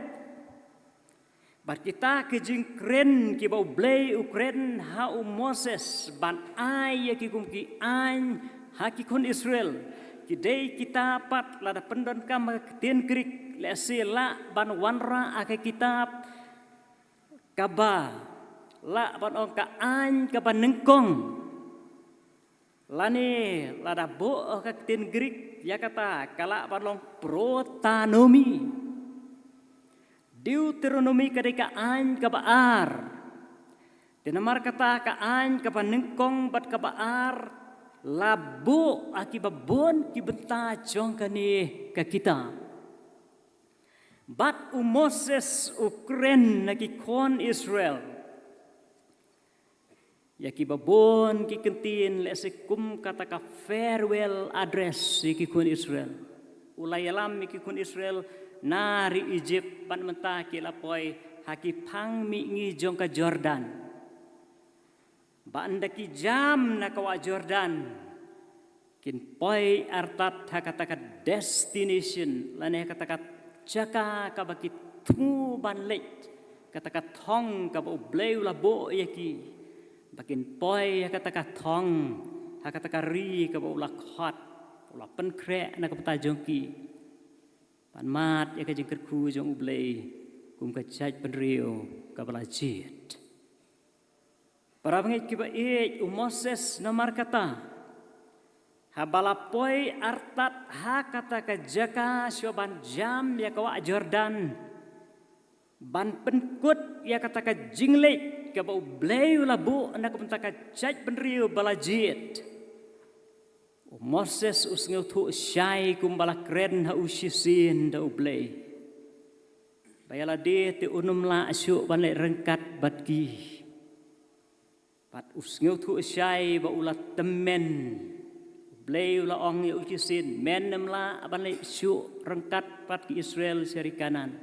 bar kita ke jingkren ki ba ublei ukren ha Moses ban ai ya ki kum ki an haki kon Israel ki dei kita pat lada pendon kam ten krik le sila ban wanra ake kitab kaba la ban ong ka an ka ban nengkong lani lada bo ka ten krik ya kata kala ban long protanomi Deuteronomi kadeka an ka baar dinamar kata ka an ka ban nengkong bat ka baar labo aki babon ki benta jong kani ka kita bat Moses ukren naki kon Israel yaki babon ki kentin le sekum kata ka farewell address ki kon Israel ulayalam ki kon Israel nari Egypt pan menta ki lapoi haki pang mi ngi jong ka Jordan banda ki jam na kawa Jordan kin poi artat hakataka destination lane hakataka jaka ka baki tu ban let kataka thong ka bo bleu la bo yaki bakin poi hakataka thong hakataka ri ka bo la khat la pen kre na ka pata jongki pan mat ya ka jingker khu jong ublei kum ka chaj pen rio ka bala jit para bangit ki ba Moses namar kata habalapoi artat ha kata ka jaka syoban jam ya kawa Jordan ban penkut ya kata ka jinglek ka bau bleu labu na ka pentaka chaj penriu balajit Moses usngeu thu syai kum bala kren ha usisin da ublei bayala de te unum la asyu ban le rengkat batki pat usngeu thu syai ba ulat temen bleu la ong ya usisin men namla ban le syu rengkat pat ki Israel seri kanan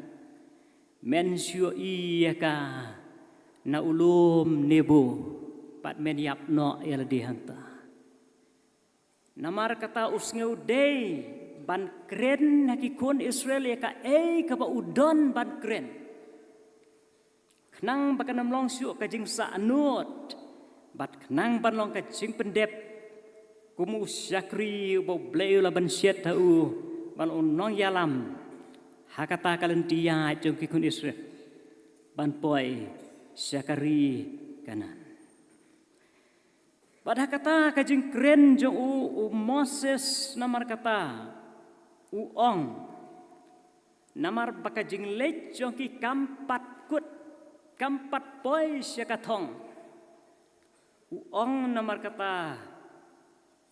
men syu iya ka na ulum nebo pat men yap no ya di hanta namar kata usngeu dei ban kren haki kon Israel ya ka ka ba udon ban kren knang bakanam long syu ka jing sa anut bat knang ban long ka jing pendep kumu syakri bo bleu la ban syet tau ban unong yalam hakata kalentia jong ki kun Israel ban poi syakari kanan pada kata kajing kren jong Moses namar kata ong namar bakajing lech jong ki kampat kut kampat poi syakathong ong namar kata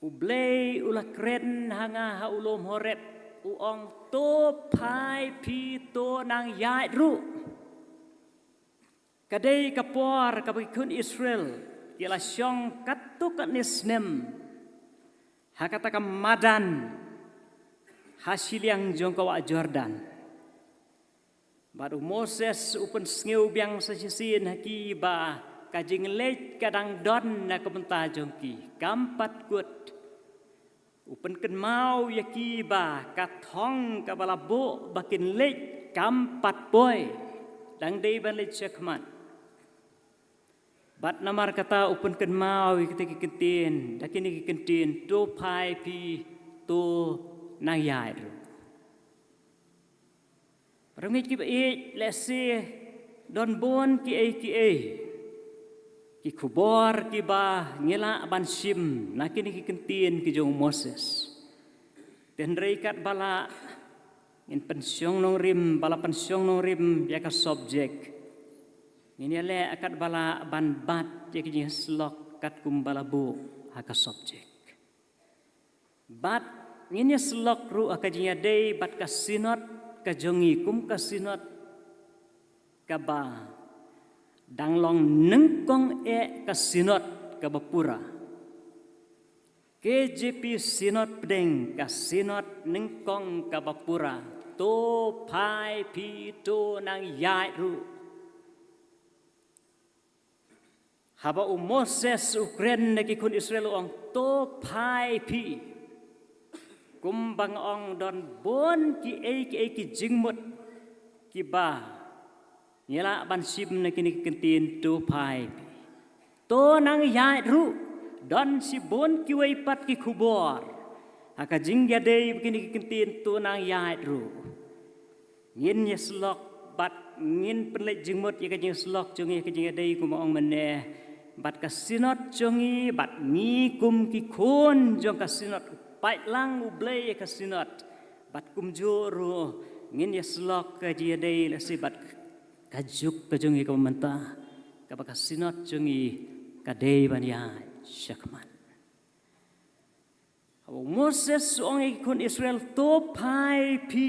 ublei ula kren hanga ha ulom horep ong to pai pi to nang yai ru kadai kapor kabikun Israel ialah syong katuk nisnem hakata madan hasil yang jongkawa Jordan baru Moses upun sngeu biang sesisin haki ba kajing lech kadang don na kebenta jongki kampat kut upun ken mau yaki ba kathong kabalabo bakin lech kampat boy dang dei ban lech sekman bat namar kata upun ken mau kita kentin dakini kentin to pai pi to nang yai Ramit ki lese don bon ki ki kubor ki ba ngela ban sim nakini ki kentin ki jong Moses ten reikat bala in pensiong nong rim bala pensiong nong rim ya ka subjek ini le akat bala ban bat ya ki slok kat kum bala bu ha ka subjek bat ini slok ru akajinya dei bat ka sinot ka jongi kum ka sinot ka ba danglong nengkong ka sinot ka bapura KJP sinot pedeng ka sinot nengkong ka bapura to pai pi to nang yai ru haba Moses Ukraine ki kun Israel ong to pai pi kumbang ong don bon ki ki jingmut ki ba nyela ban sim na kini kentin to pai to nang yai ru don si bon ki wei pat ki kubor aka jing ya dei kini kentin to nang yai ru ngin ye slok bat ngin penle jingmut ye ka jing slok jungi ka jing dei kum ong mene bat ka sinot jungi bat ni kum ki khon jong ka sinot pai lang u blei ka sinot bat kum joro ngin ye slok ka jing dei la si bat kajuk ka jungi ka menta ka ba ka sinot jungi ka dei ban ya syakman Moses ong ikun Israel to pai pi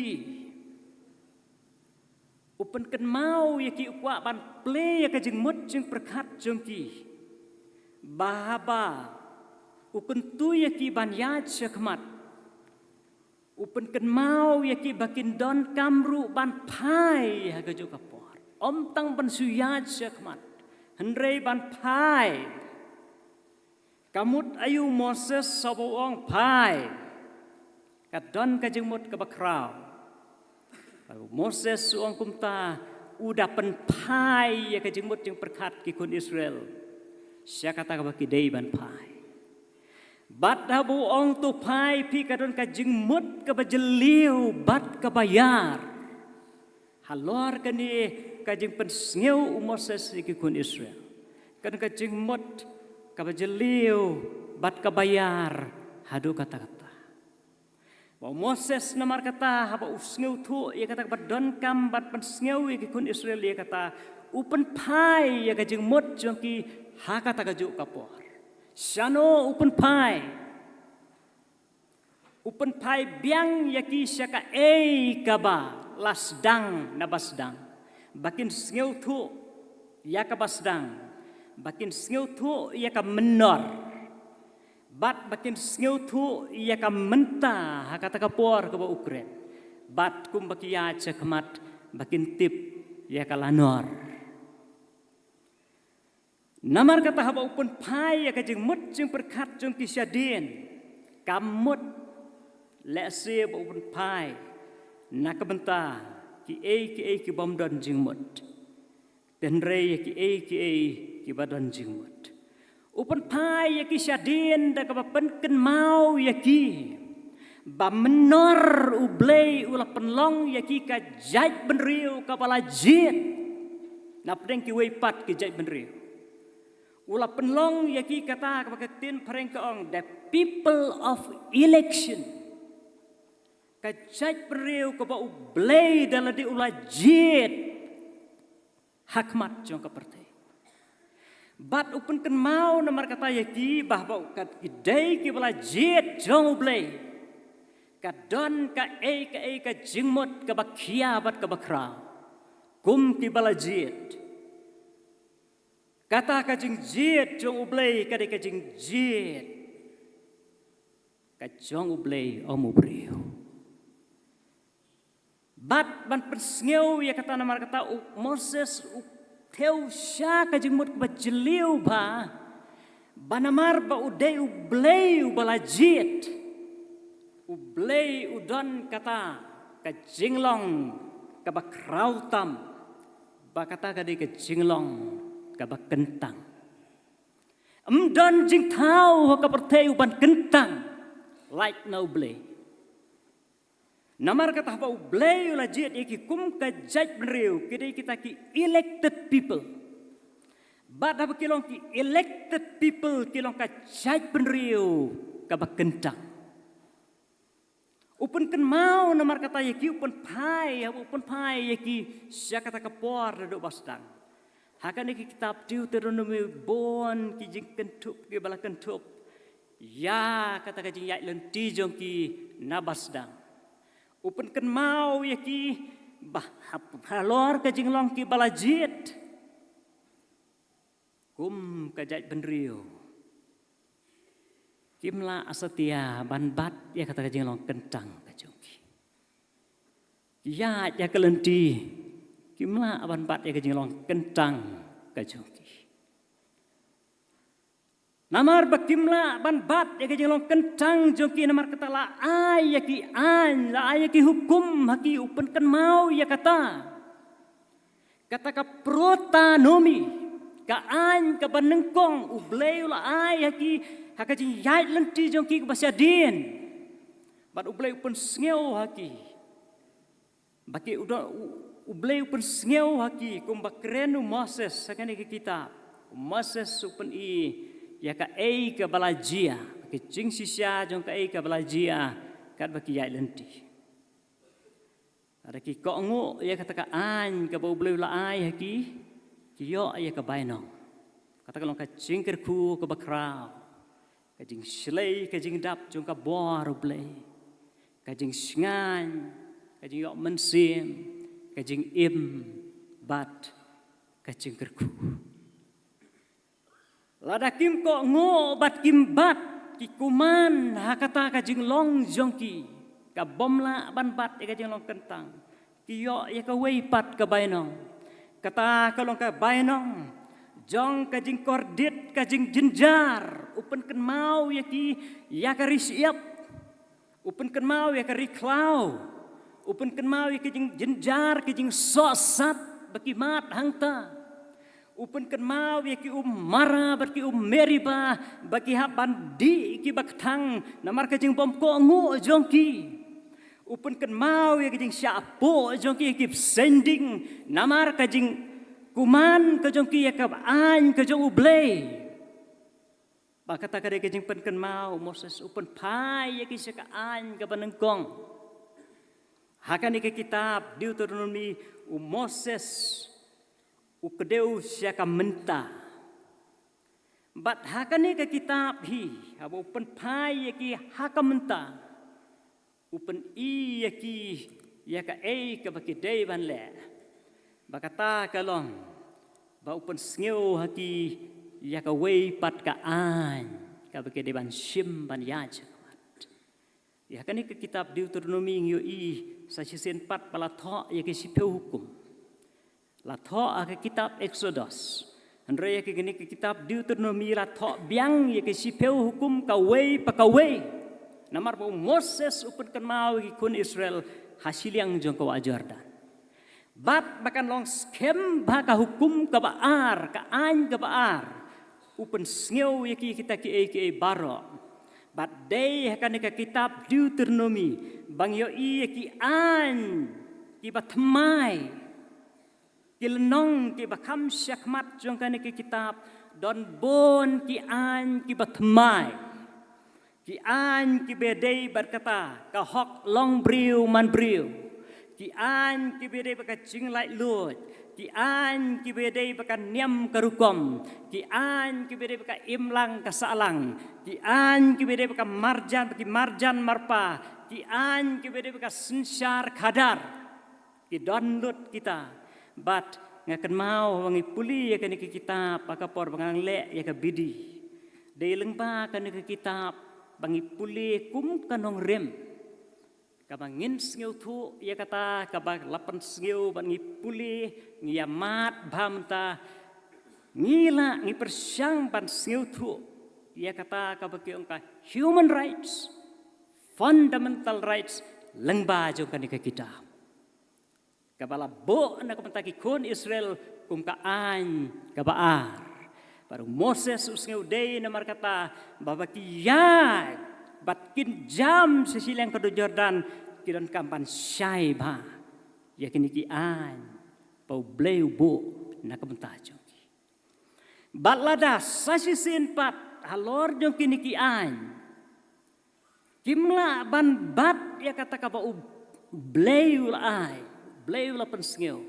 upen ken mau ya ki ukwa ban ple ya ka jing mut jing perkat jong ki bahaba ukun tu ya ki ban ya syakmat upen ken mau ya ki bakin don kamru ban pai ya ka jo ka por om tang ban suyat syakmat henrei ban pai kamut ayu Moses sobong pai kadon ka jengmut ka bakrau Moses suang kumta udah pen pai ya ka jengmut jeng perkat ki kun Israel sia kata ka baki dei ban pai bat habu ong tu pai pi kadon ka jengmut ka bajeliu bat ka bayar halor kani ka jeng pen sneu Moses ki kun Israel kan ka jengmut kabajeliu bat kabayar hadu kata-kata bahwa Moses namar kata haba usngeu tu ia kata bat don kam bat pensngeu ia kun Israel ia kata upen pai ia kajeng mot jongki ha kata kaju kapor shano upen pai biang yaki syaka kaba lasdang nabasdang bakin sneu tu ya kabasdang bakin sneu tu ia ka menor bat bakin sneu tu ia ka menta kata kapor ke Ukraine bat kum bakia cekmat bakin tip ia ka lanor namar kata haba upun pai ia ka jeng mut jeng perkat jeng kisyadin kamut lese ba upun pai nak benta ki ki bomdon jeng mut dan rei ki badan jingmut upan pai ki syadin da ka penken mau ki ba menor ublei ula penlong ki ka jait benriu ka bala jit na pedeng ki weipat ki jait benriu ula penlong ki kata ka tin pareng ka ong the people of election ka jait benriu ka ba ublei dala di ula jit hakmat jong ka pertai bat upun ken mau namar kata yaki bahwa kat idai ki bala jet jong ublei kadon ka ka jingmot ka bakia bat ka bakra kum ki bala jet kata ka jing jet jong ublei ka de ka jing jet ka jong ublei om ubreu bat ban persngeu ya kata namar kata Moses Teu sya ka jengmut ba jeliu ba banamar ba udai ublei ubalajit ublei udon kata ka jinglong ka ba krautam ba kata ka di ka jinglong ka ba kentang don jing tau ka perteu ban kentang like no ublei namar kata ba ublei ulajit iki kum ka jaj benriu kidai kita ki elected people But apa kilong ki elected people kilong ka cai penriu ka bakentang. Upen kan mau namar kata yaki upen pai yaki siya kata kapor do bastang. Hakan iki kitab Deuteronomy bon ki jing kentup ki bala kentup. Ya kata ka jing yai lenti jong ki nabasdang. Upen kan mau yaki bah halor ka jing long ki bala jit. Kum kajai benrio. Kimla asatia banbat ya kata kajing long kentang kajongki. Ya ya kelenti. Kimla banbat ya kajing long kentang kajongki. Namar bakimla banbat ya kajing long kentang jongki namar kata la ay ya ki an la ay ki hukum haki upen kan mau ya kata. Kata ka protanomi. Kaan ka banengkong ublay ula ay haki hakajing yait lenti jongki ka basyadin. Bat ublay upun sngeu haki. Baki ublay upun sngeu haki kum bakrenu Moses sakani ke kitab. Moses upun ya ka ei ka balajia. Baki jing sisya jong ka ei ka balajia kat baki yait lenti. Ada ki kongo ya kata ka an ka ublay ula ay haki. Kiyo ay kabainong. Kata kalong kajing kerku ke bakrau. Kajing slay, kajing dap jong ka bor ublay. Kajing singan, kajing yok mensim, kajing im, bat, kajing kerku. Lada kim ko ngo bat kim bat, ki kuman hakata kajing long jongki. Ka bomla ban bat kajing long kentang. Kiyo ay kaway pat kabainong. Kata kalau ka bainong jong kajing kordit kajing jenjar upen ken mau yaki yakari siap upen ken mau yakari klau upen ken mau kajing jenjar kajing sosat baki mat hangta upen ken mau yaki mara baki meriba baki habandi ki baktang namar kajing bom ko ngo jongki. Upun kan mau ya kajing siapo jongki kip sending namar kajing kuman ka jongki ya kap an ka jong ublay. Bakata kade kajing pen kan mau Moses upun pai ya kisya ka an ka banengkong. Hakan ke kitab Deuteronomy Moses ukedeu siya ka menta. Bat hakan ke kitab hi abo upun pai ya ki haka menta. Upen yaki yaka ka baki day ban le bakata kalong ba upen sngew haki yaka way pat ka an ka baki day ban shim ban yaj ya kan ke kitab Deuteronomy ngyo sa sisen pat pala tho yaki sipe hukum la tho ke kitab Exodus andre yaki gini ke kitab Deuteronomy la tho biang yaki sipe hukum ka way pa ka way. Namar po Moses upun kan mau ikun Israel hasiliang jong kawa Jordan. Bat bakan long skem baka hukum kabaar kaan kabaar upun sngew yaki kita ki baro. Bat day hakan ka kitab Deuteronomy bang yo yaki an ki batmai kilenong ki bakam syakmat jong kan ki kitab don bon ki an ki batmai. Ki an ki bedai berkata ka hok long briu man briu. Ki an ki bedai baka jinglai lut. Ki an ki bedai baka niam karukom. Ki an ki bedai baka imlang kasalang. Ki an ki bedai baka marjan baki marjan marpa. Ki an ki bedai baka sensyar kadar. Ki don lut kita. Bat ngakan mau wangi puli ya kan ki kitab pakapor bangang le ya ka bidi. Dei lengpa kan ki kitab bangi puli kum kanong rem kabangin sngew thu ya kata kabag lapan sngew bangi puli ngiamat bhamta ngila ngi persyang ban sngew thu ya kata kabagi ongka human rights fundamental rights lengba jong kan kita kabala bo na kapantaki kun Israel kum kaan kabaar. Baru Moses usngeu day namar kata babaki ya batkin jam sesilang kedo Jordan kidan kampan syai ba yakin ki an pau bleu bo na kamentajo Balada sasisin pat halor jong kini ki an. Kimla ban bat ya kata kapa bleul ai, bleul pensngeu.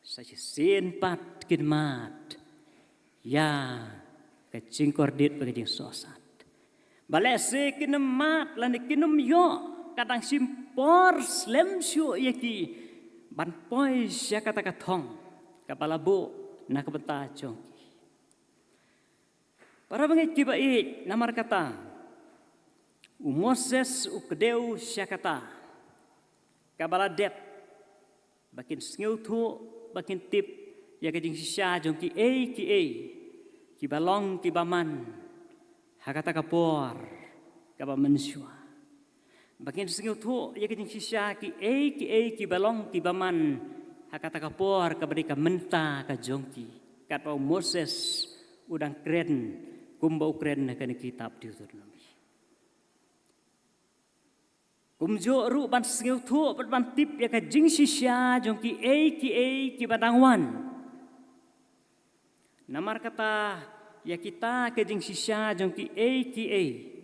Sasisin pat kinmat. Ya kecing kordit bagi jing sosat. Balese kinemat lan kinem yo kadang simpor slem syu yaki ban pois ya kata katong kapala bu na kabenta jong. Para bangit kibait namar kata Moses ukdeu syakata kabala dep bakin sngiu thu bakin tip ya kajing sisya jong ki ki balong ki baman hakata kapor kaba mensua bakin sngiu thu ya kajing sisya ki balong ki baman hakata kapor kabadi ka menta ka jongki kata Moses udang keren kumba ukren na kani kitab Deuteronomy. Kumjo ru ban sngiu thu ban tip ya ka jing sisya jong ki badangwan. Namar kata ya kita ke jing sisya jong ki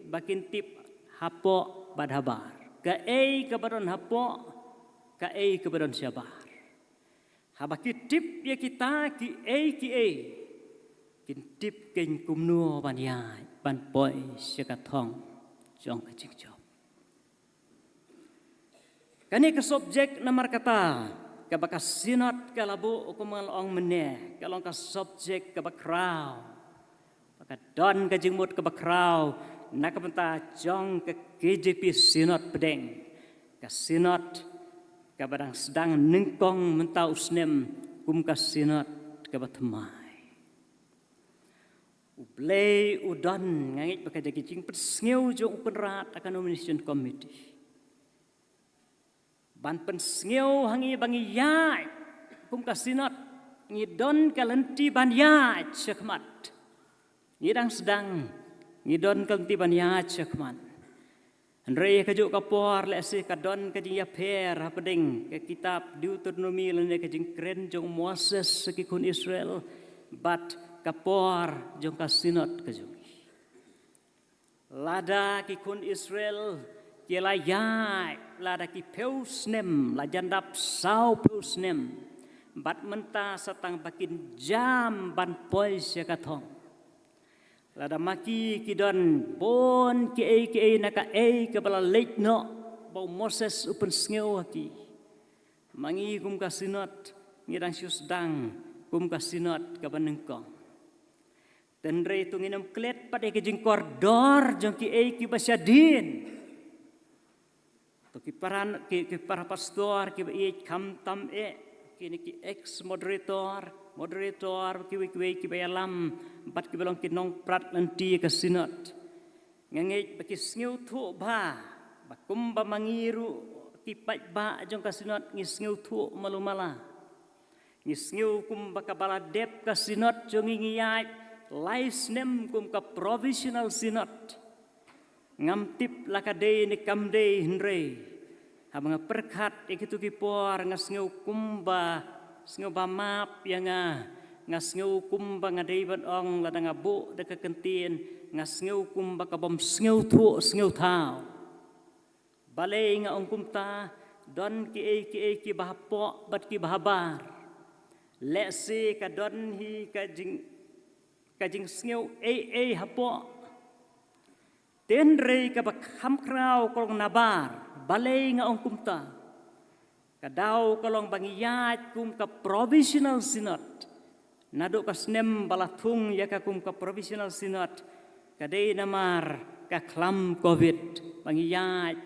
bakin tip hapo badhabar. Ka ke badon hapo ka ke badon syabar. Habaki tip ya kita ki kintip ken kumnuo ban yai ban poi syakathong jong kajing job. Kani ke subjek namar kata kabaka sinot kalabu ukumal ong meneh kalong ka subjek kabakrau baka don kajing mut kabakrau nakabenta jong ke KJP sinot pedeng ka sinot kabadang sedang nengkong menta usnem kum ka sinot kabathmai. Ublay udan ngangit baka jagi jing persngeu jong upenrat akan nomination committee. Ban pensngeu hangi bangi yai kum kasinat ngidon kalenti ban yai cekmat. Ngidang sedang ngidon kalenti ban yai cekmat. Andre kajuk kapor lesi kadon kajing ya per hapeding ke kitab Deuteronomy lene kajing keren jong Moses sekikun Israel bat kapor jong kasinot kajungi. Lada kikun Israel kilayai lada ki peusnem la jandap sau peusnem bat menta satang bakin jam ban pois ya katong. Lada maki kidon bon ki naka kebala leitno bau Moses upen sngew haki. Mangi kum kasinot ngidang syusdang kum kasinot kabanengkong. Tenre itu nginam klet pada kejing kordor jong ki basyadin. To ki para pastor ki kam tam kini ki ex moderator ki bayalam bat ki belong ki nong prat nanti ke sinot. Ngengej baki sngiu thu ba bakum ba mangiru ki ba jong ka sinot ngisngiu thu malumala. Ngisngiu kum bakabala dep ka sinot jong ngiyai laisnem kum ka provisional synod ngamtip lakadei ni kamdei henre habanga perkat ikitu kipor ngasngeu kumba sngew bamap yanga ngasngeu kumba ngadei ban ong ladanga bu deka kentin ngasngeu kumba ka bom sngew thu sngew thau balei nga ong kumta don ki bahapo bat ki bahabar lesi ka don hi ka kajing sngew hapo tenre ka bakham krau kolong nabar balei nga ong kumta kadau kolong bangiyat kum ka provisional synod nado ka snem balathung ya ka kum ka provisional synod kadei namar ka klam covid bangiyat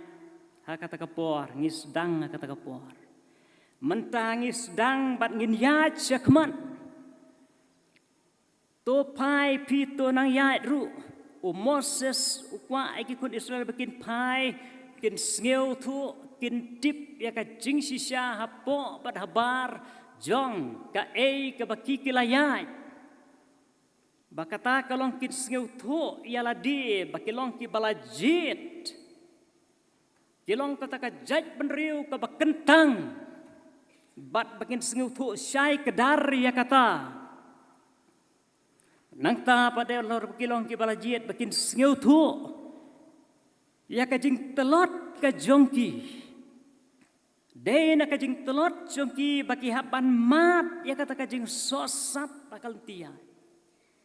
hakata kapor ngisdang hakata kapor mentangis dang bat ngin yat syakman to pai pito nang yat ru o Moses ukwa iki kun Israel bikin pai kin sngew thu kin tip ya ka jing sisya hapo bat habar jong ka ka baki kilayat bakata kalong kin sngew thu yala di bakilong ki balajit kilong kata ka jaj benriu ka bakentang bat bakin sngew thu syai kedar ya kata nang ta pada lor kilong ki balajit bakin sngeu thu ya ka jing telot ka jongki de na ka jing telot jongki baki haban mat ya kata ka jing sosat bakal tia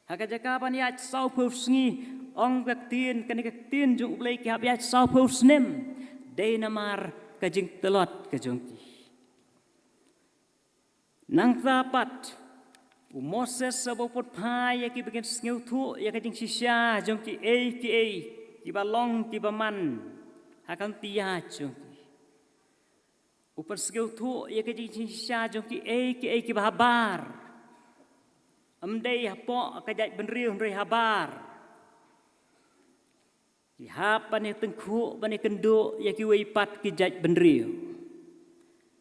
haka jaka ban ya sau pusngi ong bak tin kan ka tin jung ulai ki hab ya sau pusnem de na mar ka jing telot ka jongki nang tapat Moses sabopot pai ya ki bagian sngeu thu ya ka jing sisya jong ki ki balong ki baman hakan tia jong upan sngeu thu ya ka jing sisya jong ki ki bahabar amdei hapo ka jai benriu rei habar ki hap bane tengku bane kendo ya ki weipat ki jai benriu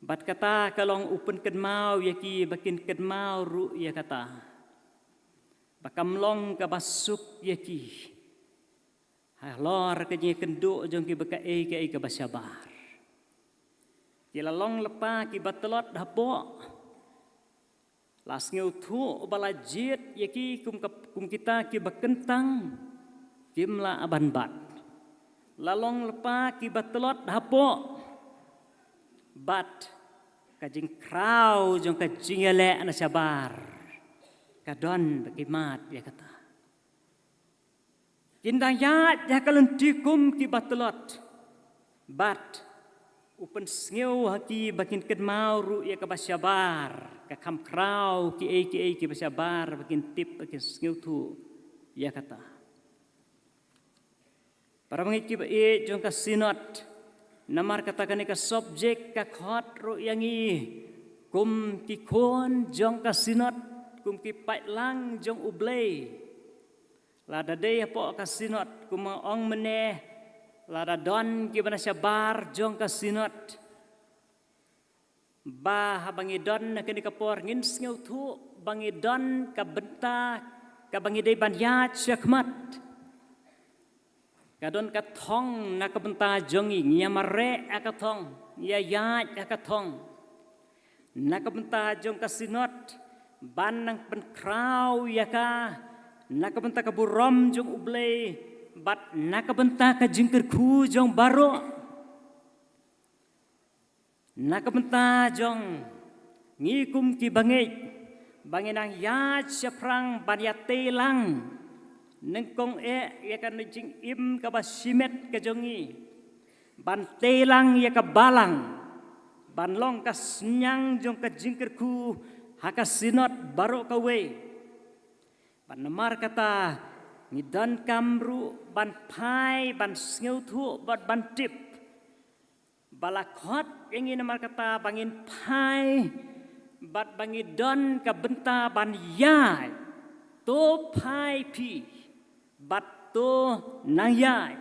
bat kata kalong upen kenmau ya ki bakin kenmau ru ya kata bakam long ka basuk ya ki halor ka je kendo jong ki baka ke basabar ki lalong lepa ki batelot hapo las ngeu thu balajit ya ki kum kita ki bakentang kimla aban bat lalong lepa ki batelot hapo bat kajing krau jong kajing ele na sabar kadon bagimat ya kata kindayat ya kalentikum ki batelot bat upen sngeu haki bakin kedmau ru ya ka basabar ka kam krau ki basabar bakin tip bakin sngeu tu ya kata para mengiki ba jong ka sinot namar katakan ka subjek ka khot ro yangi kum ki khon jong ka sinot kum ki pai lang jong ublei lada de po ka sinot kum ong meneh lada don ki bana sabar jong ka sinot ba habangi don na kini ka por ngin sngeu thu bangi don ka benta ka bangi de ban ya chakmat kadon katong nakabenta jongi nyamare akatong ya akatong nakabenta jong kasinot banang penkrau yaka nakabenta kaburom jong ublei bat nakabenta ka jingkerku jong baro nakabenta jong ngikum ki banginang ya syafrang banyate lang nengkong ya kan jing im ka basimet ka jongi ban telang ya ka balang ban long ka senyang jong ka jingkerku haka sinot baro ka we ban namar kata ngidan kamru ban pai ban sngeu thu ban tip balakot yang ini namar kata bangin pai bat bangidon ka benta ban yai to pai pi batto nayai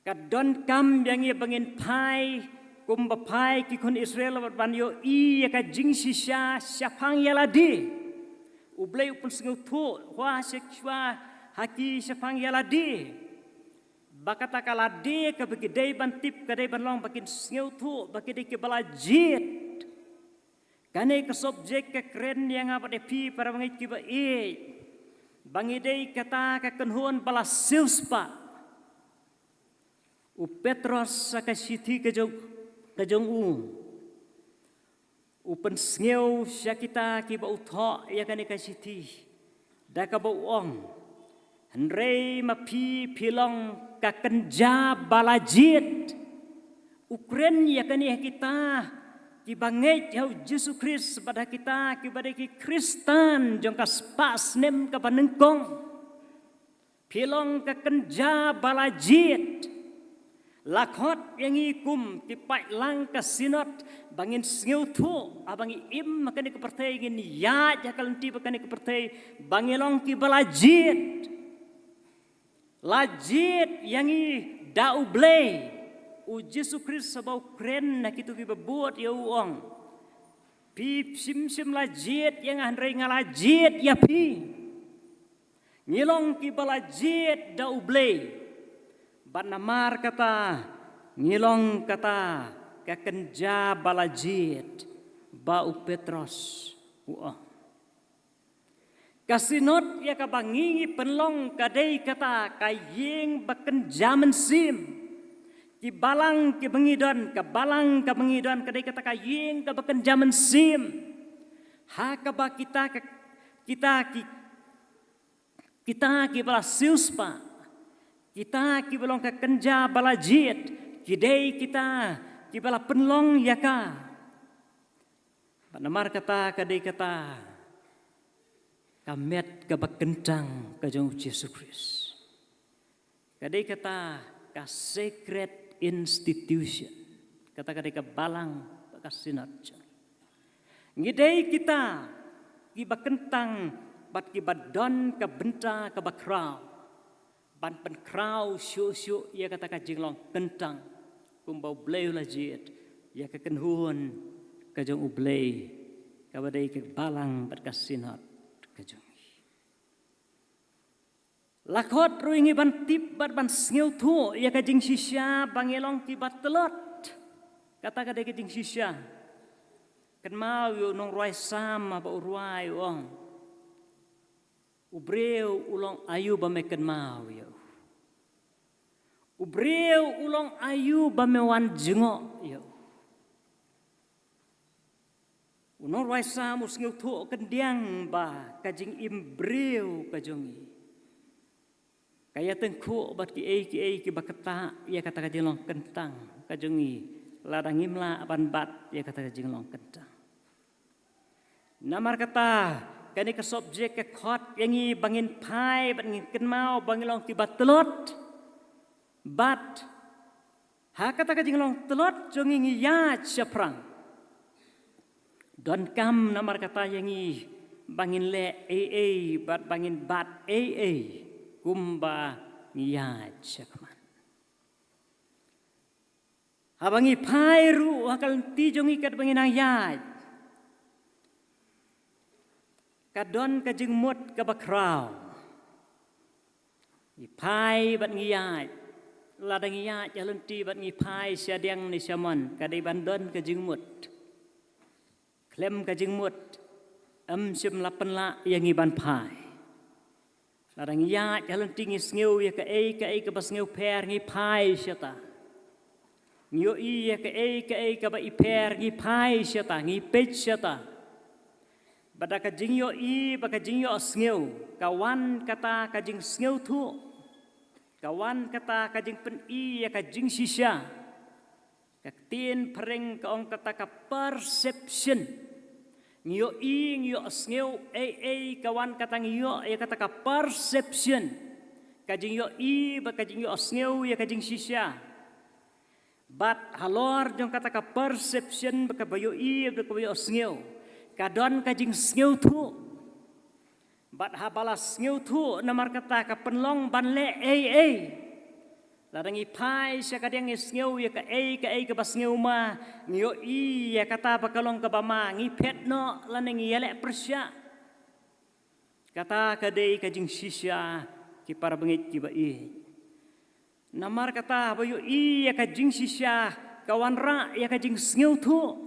kadon kam yang ia bangin pai kum bapai ki kon Israel ban yo i ka jing sisya syapang yaladi ublei upun sngeu thu wa sekwa haki syapang yaladi bakata kalade ka begidei ban tip ka dei ban long bakin sngeu thu bakidei ke balajit kane ka subjek ka keren yang apa de pi para bangit ki ba bangidei kata ka kenhuan bala siuspa u Petros ka sithi ka jong u pen sngeu syakita ki ba utho ya kane ka sithi da ka ba ong henrei ma pi pilong ka kenja balajit ukren ya kane kita ki bangai jauh Yesus Kristus pada kita kepada ki Kristen jong kaspas nem ka panengkong pilong ka kenja balajit lakot yang ikum ki pai lang ka sinot bangin sngeu thu abangi im makani ka pertai ngin ya jakal ti makani ka pertai bangilong ki balajit lajit yang i dauble u Yesus Kristus sabau kren na kitu ki babuat ya uong pi sim lajit yang handrei ngalajit ya pi ngilong ki balajit dauble ban namar kata ngilong kata ka kenja balajit ba u Petros uong Kasinot ya kabangingi penlong kadai kata kayeng baken zaman sim. Ki balang ki bengidon ka balang ka bengidon kadai kata kayeng ka baken zaman sim. Ha kaba kita ki bala siuspa. Kita ki balong ka kenja bala jit. Kidai kita ki bala penlong ya ka. Panamar kata kadai kata kamet kabakentang kajong Yesus Kristus. Kadai kata ka sacred institution. Kata kadai ka balang ka sinat. Ngidai kita kibakentang bat kibadon ka benta ka bakrau. Ban penkrau syu ia kata ka jinglong kentang kumbau bleu lajit ya ka kenhuon kajong ublei ka badai ka balang bat ka sinat. Lakot ruingi bantip bat ban sngeu tu ya kajing sisya bangelong ki bat telot kata kadai kajing sisya kan mau yo nong ruai sam apa uruai wong ubreu ulong ayu bame kan mau yo ubreu ulong ayu bame wan jengok yo unor wai sam usngeu tu kendiang ba kajing imbreu kajongi kaya tengku bat ki baketa ya kata kajing long kentang kajongi ladang imla ban bat ya kata kajing long kentang namar kata kani ke subjek ke khot yangi bangin pai bangin kenmau bangin long ki bat telot bat ha kata kajing long telot jongi ya chaprang don kam namar kata yangi bangin le bat bangin bat kumba ngiyaj sakman. Habangi pairu akal tijong ikat bangin ang yaj. Kadon kajing mut kabakraw. Ipai bat ngiyaj. Ladang ngiyaj alun ti bat ngipai siadang ni siamon. Kadai bandon kajing mut. Klem kajing mut. Sim lapan la yang iban pai. Ladang ya jalan tinggi sngeu ya ke bas ngeu per ngi pai syata. Ngio i ya ke ba i per ngi pai syata ngi pech syata. Bada ka jing yo i ba ka jing yo sngeu kawan kata ka jing sngeu tu. Kawan kata ka jing pen i ya ka jing sisya. Ka tin pereng ka ong kata ka perception. Ngio i ngio sngeu kawan kata ngio ya kata ka perception kajing yo i ba kajing yo sngeu ya kajing sisya bat halor jong kata ka perception ba ka bayo i ba ka bayo sngeu kadon kajing sngeu tu bat habala sngeu tu namar kata ka penlong banle ladang ipai siya kadang isngeu ya ka bas ngeu ma ngio i ya kata bakalong ka bama ngipet no lanang yele persya kata kadai kajing sisya ki para bengit ki ba i namar kata bayo i ya kajing sisya kawan ra ya kajing sngeu tu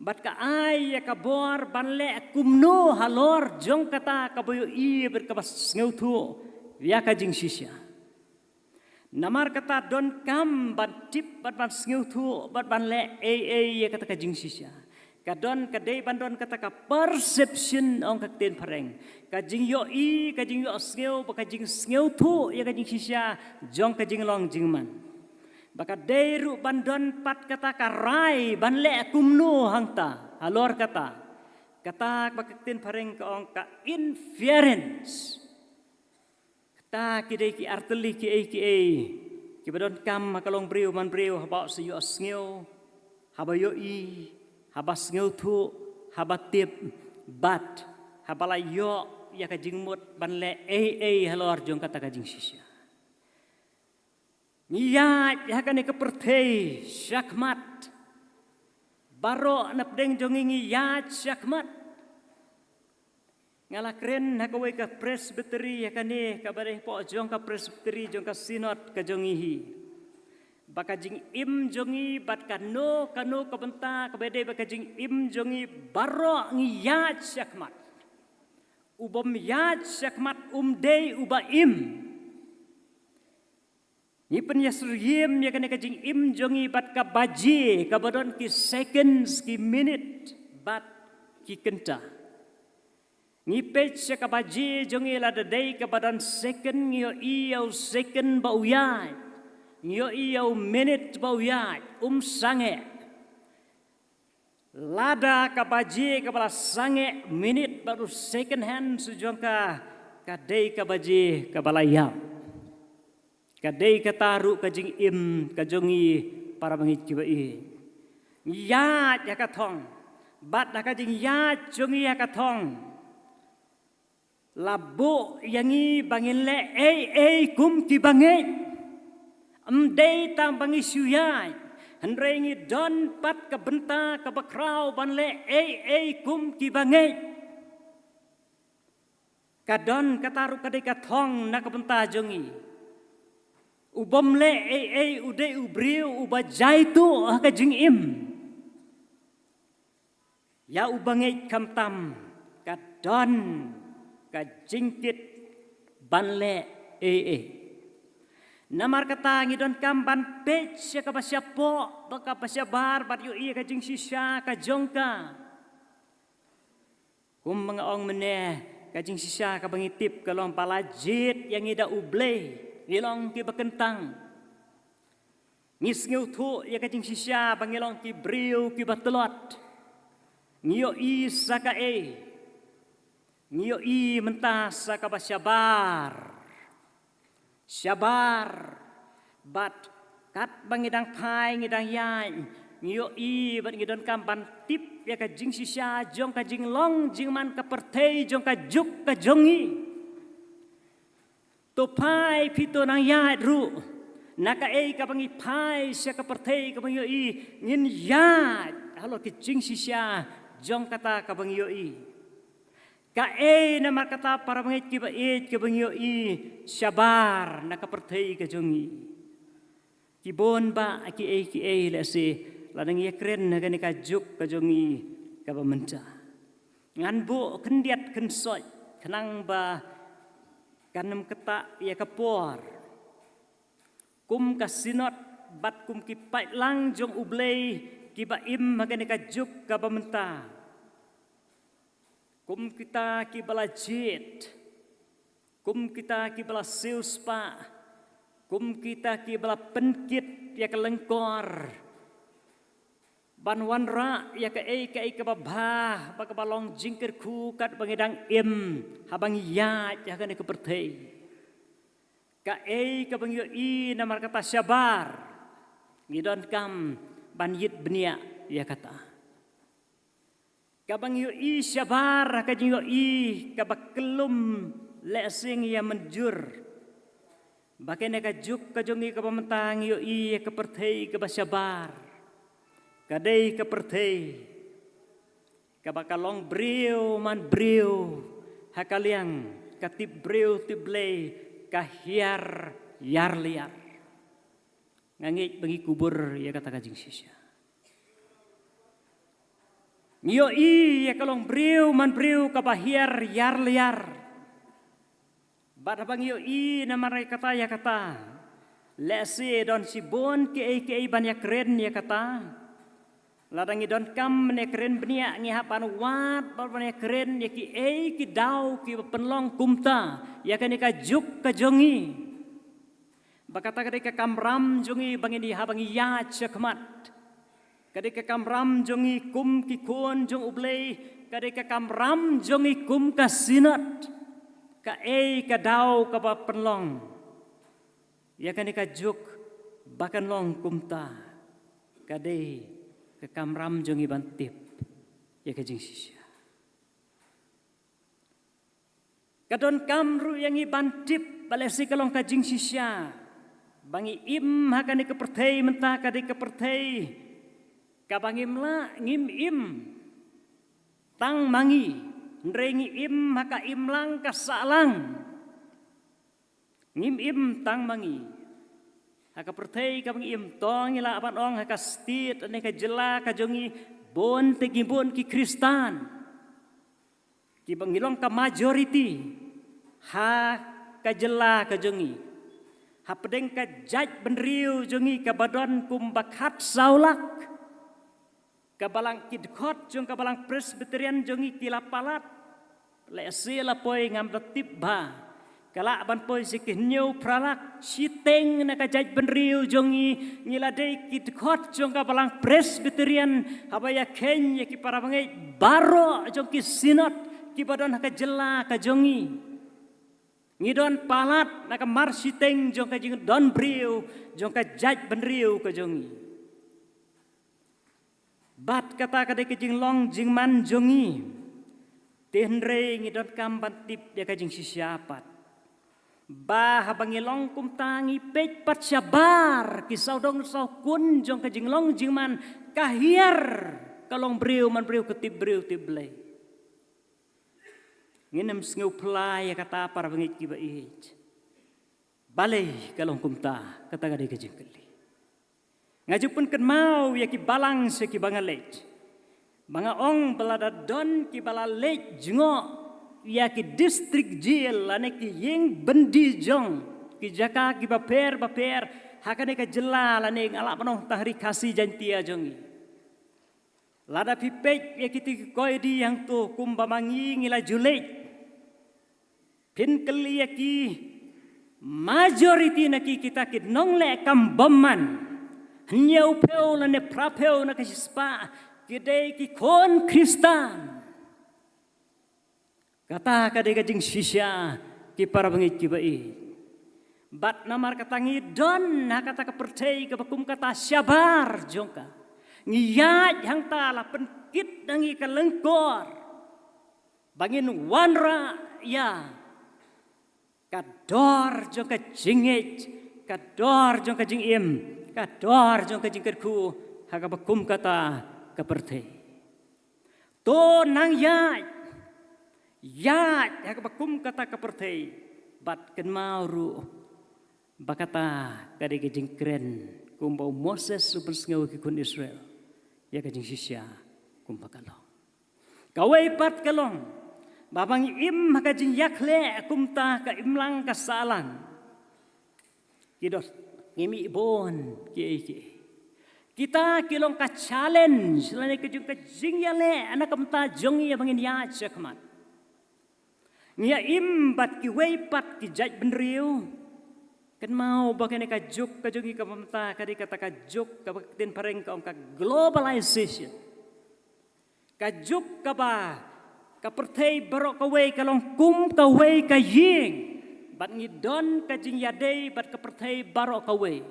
bat ka ai ya ka bor banle kumno halor jong kata ka bayo i berkabas ngeu tu ya kajing sisya namar kata don kam ban tip ban sngeu tu ban le ya kata kajing sisya kadon kadai bandon kata ka perception ong kakten pareng kajing yo i kajing yo sngeu ba kajing sngeu tu ya kajing sisya jong kajing long jingman baka deiru bandon pat kata ka rai ban le kumno hangta halor kata ba kakten pareng ka ong ka inference ta kidai ki arteli ki badon kam makalong breu man breu haba siyo sngeu haba yo i haba sngeu tu haba tip bat haba la yo ya ka jingmut ban le halor jong kata ka jing sisya niya ya ka ne ka pertei syakmat baro napdeng jongingi ya syakmat ngala keren hakawe ka presbytery yakane ka bareh po jong ka presbytery jong ka sinod ka jongihi baka jing im jongi bat kano ka benta ka bede baka jing im jongi baro ngiyat syakmat ubom yaj syakmat day uba im. Ni penyasriem ya kena kajing im jongi bat ka baji ka badon ki seconds ki minute bat ki kenta. Ni page ka baji jongi la day ka badan second ngio iyo second ba uyai. Ngio iyo minute ba uyai sange. Lada ka baji ka bala sange minute baru second hand sujongka ka day ka baji ka bala yam. Kadai kataru kajing im kajongi para bangit kibai. Ya yakatong, bat nakajing ya jongi yakatong. Labo yangi bangile kum ki bangit. Day tam bangi suyai. Hendrengi don pat ka benta ka bakrau banle kum ki bangit. Kadon kataru kadai katong nakabenta jongi. Ubom le ude ubriu uba jaitu ka jing im. Ya ubangit kamtam ka don ka jingkit banle Namar kata ngidon kam ban pech ka pasya po baka pasya bar bat yu ka jing sisya ka jongka. Kum mga ong meneh ka jing sisya ka bangitip kalong palajit yang ida uble. Ngilong ki bakentang. Ngis ngiu tu ya kajing sisya bangilong ki briu ki batelot. Ngio i saka Ngio i mentas saka basyabar. Syabar. Bat kat bangidang pai ngidang yan. Ngio i bat ngidon kampan tip ya kajing sisya jong kajing long jing man ka pertei jong kajuk ka jongi. Topai pito nang yat ru naka ka bangi pai sia ka pertei ka bangi i ngin yat halo kicing sisya jong kata ka bangi i ka nama kata para bangit ki bait ka bangi i syabar naka pertei ka jongi kibon ba ki la se ladang ye kren na ka juk ka jongi ka bamenta ngan bu kendiat kensoi kenang ba kanam keta ya kapor kum kasinot bat kum ki pai lang jong ublei ki ba im magane ka juk ka bamenta kum kita ki balajit kum kita ki bala siuspa kum kita ki bala penkit ya kelengkor banwan ra ya ka ka babah baka balong jingkir ku kat bangidang im habang ya kan ke pertei ka ka bang i namar kata syabar ngidon kam banjit benia ya kata ka bang i syabar ka jing i ka bakelum lesing ya menjur bakene ka juk ka jongi ka pamentang i ka pertei ka basyabar kadai ka pertei ka bakalong briu man briu hakaliang katip briu tiblei ka hiar yar liar ngangit bagi kubur ya kata kajing sisya ngio i ya kalong briu man briu ka bahiar yar liar bad bang ngio i na marai kata ya kata lese don sibon ke banyak keren ya kata ladang idon kam ne keren benia ngi hapan wat bar ne keren ya ki dau ki penlong kumta ya kan ka juk ka jongi bakata ka kamram jongi bangini habangi ya chakmat kadika kamram jongi kum ki kon jong ublei kadika kamram jongi kum ka sinat ka ka dau ka penlong ya kan ka juk bakan long kumta kadai ke kamram jongi bantip ya kajing sisya kadon kamru yang i bantip balesi kalong kajing sisya bangi im hakani ke pertei menta kadi ke pertei kabangim la ngim im tang mangi ndrengi im haka imlang kasalang ngim im tang mangi haka pertei ka bang im tong ila apan ong haka stit ane ka jela ka jongi bon te gimbon ki kristan ki bangilong ka majority ha kajela ka jongi ha pedeng ka jaj benriu jongi ka badon kum bakhat saulak ka balang kidkhot jong ka balang presbyterian jongi kilapalat le sila poi ngam tip ba kala ban poi sikhneu pralak siteng na ka jaj benriu jongi ngiladei kidkhot jong ka balang presbyterian habaya kenya ki para bangai baro jong ki sinot ki badon ka jela ka jongi ngidon palat na ka marsiteng jong ka jing don briu jong ka jaj benriu ka jongi bat kata ka de ka jing long jing man jongi tenre ngidon kamban tip dia ka jing sisiapat bah bangilong kum tangi pej pat sabar kisau dong sau kun jong ka jing long jing man kahiar kalong briu man briu ketib briu tiblei nginem sngeu plai kata para bangit ki bait balai kalong kum ta kata ga de ka jing kali ngaju pun ken mau ya ki balang se ki bangalet banga ong balada don ki balalet jengo ya ki district jail ane ki yeng bendi jong ki jaka ki baper hakane ka jelal ane ngala panong tahri kasih jantia jongi lada pipek ya ki koi di yang tu kumba mangi ngila julek pin kali ya ki majority na ki kita ki nongle kambaman nyau peu ane prapeu na kasispa kidei ki kon Kristan kata kadai kajing sisya ki para bangit ki bai bat namar katangi don na kata kepercayai ke bakum kata sabar jongka ngiyat hang tala penkit dangi kalengkor bangin wanra ya kador jongka jingit kador jongka jing im kador jongka jing kerku haka bakum kata kepercayai to nang ya bakum kata kepercayai bat ken mauru bakata kade kejing keren kumbau Moses super ngau ki kun Israel ya kejing sisya kumba kalong kawai pat kalong babang im kajing yakle kumta ka imlang kasalan kidot ngimi bon ki kita kilong ka challenge lane kejing kejing yale anak kamta jongi ya bangin ya chakmat ngia imbat ki weipat ki jaj benriu kan mau bagian ka juk ka jogi ka pamta ka di kata ka juk ka baktin pareng ka globalization ka juk ka ba ka pertei barok ka wei ka long kum ka wei ka ying bat ngidon ka jing yadei bat ka pertei barok ka wei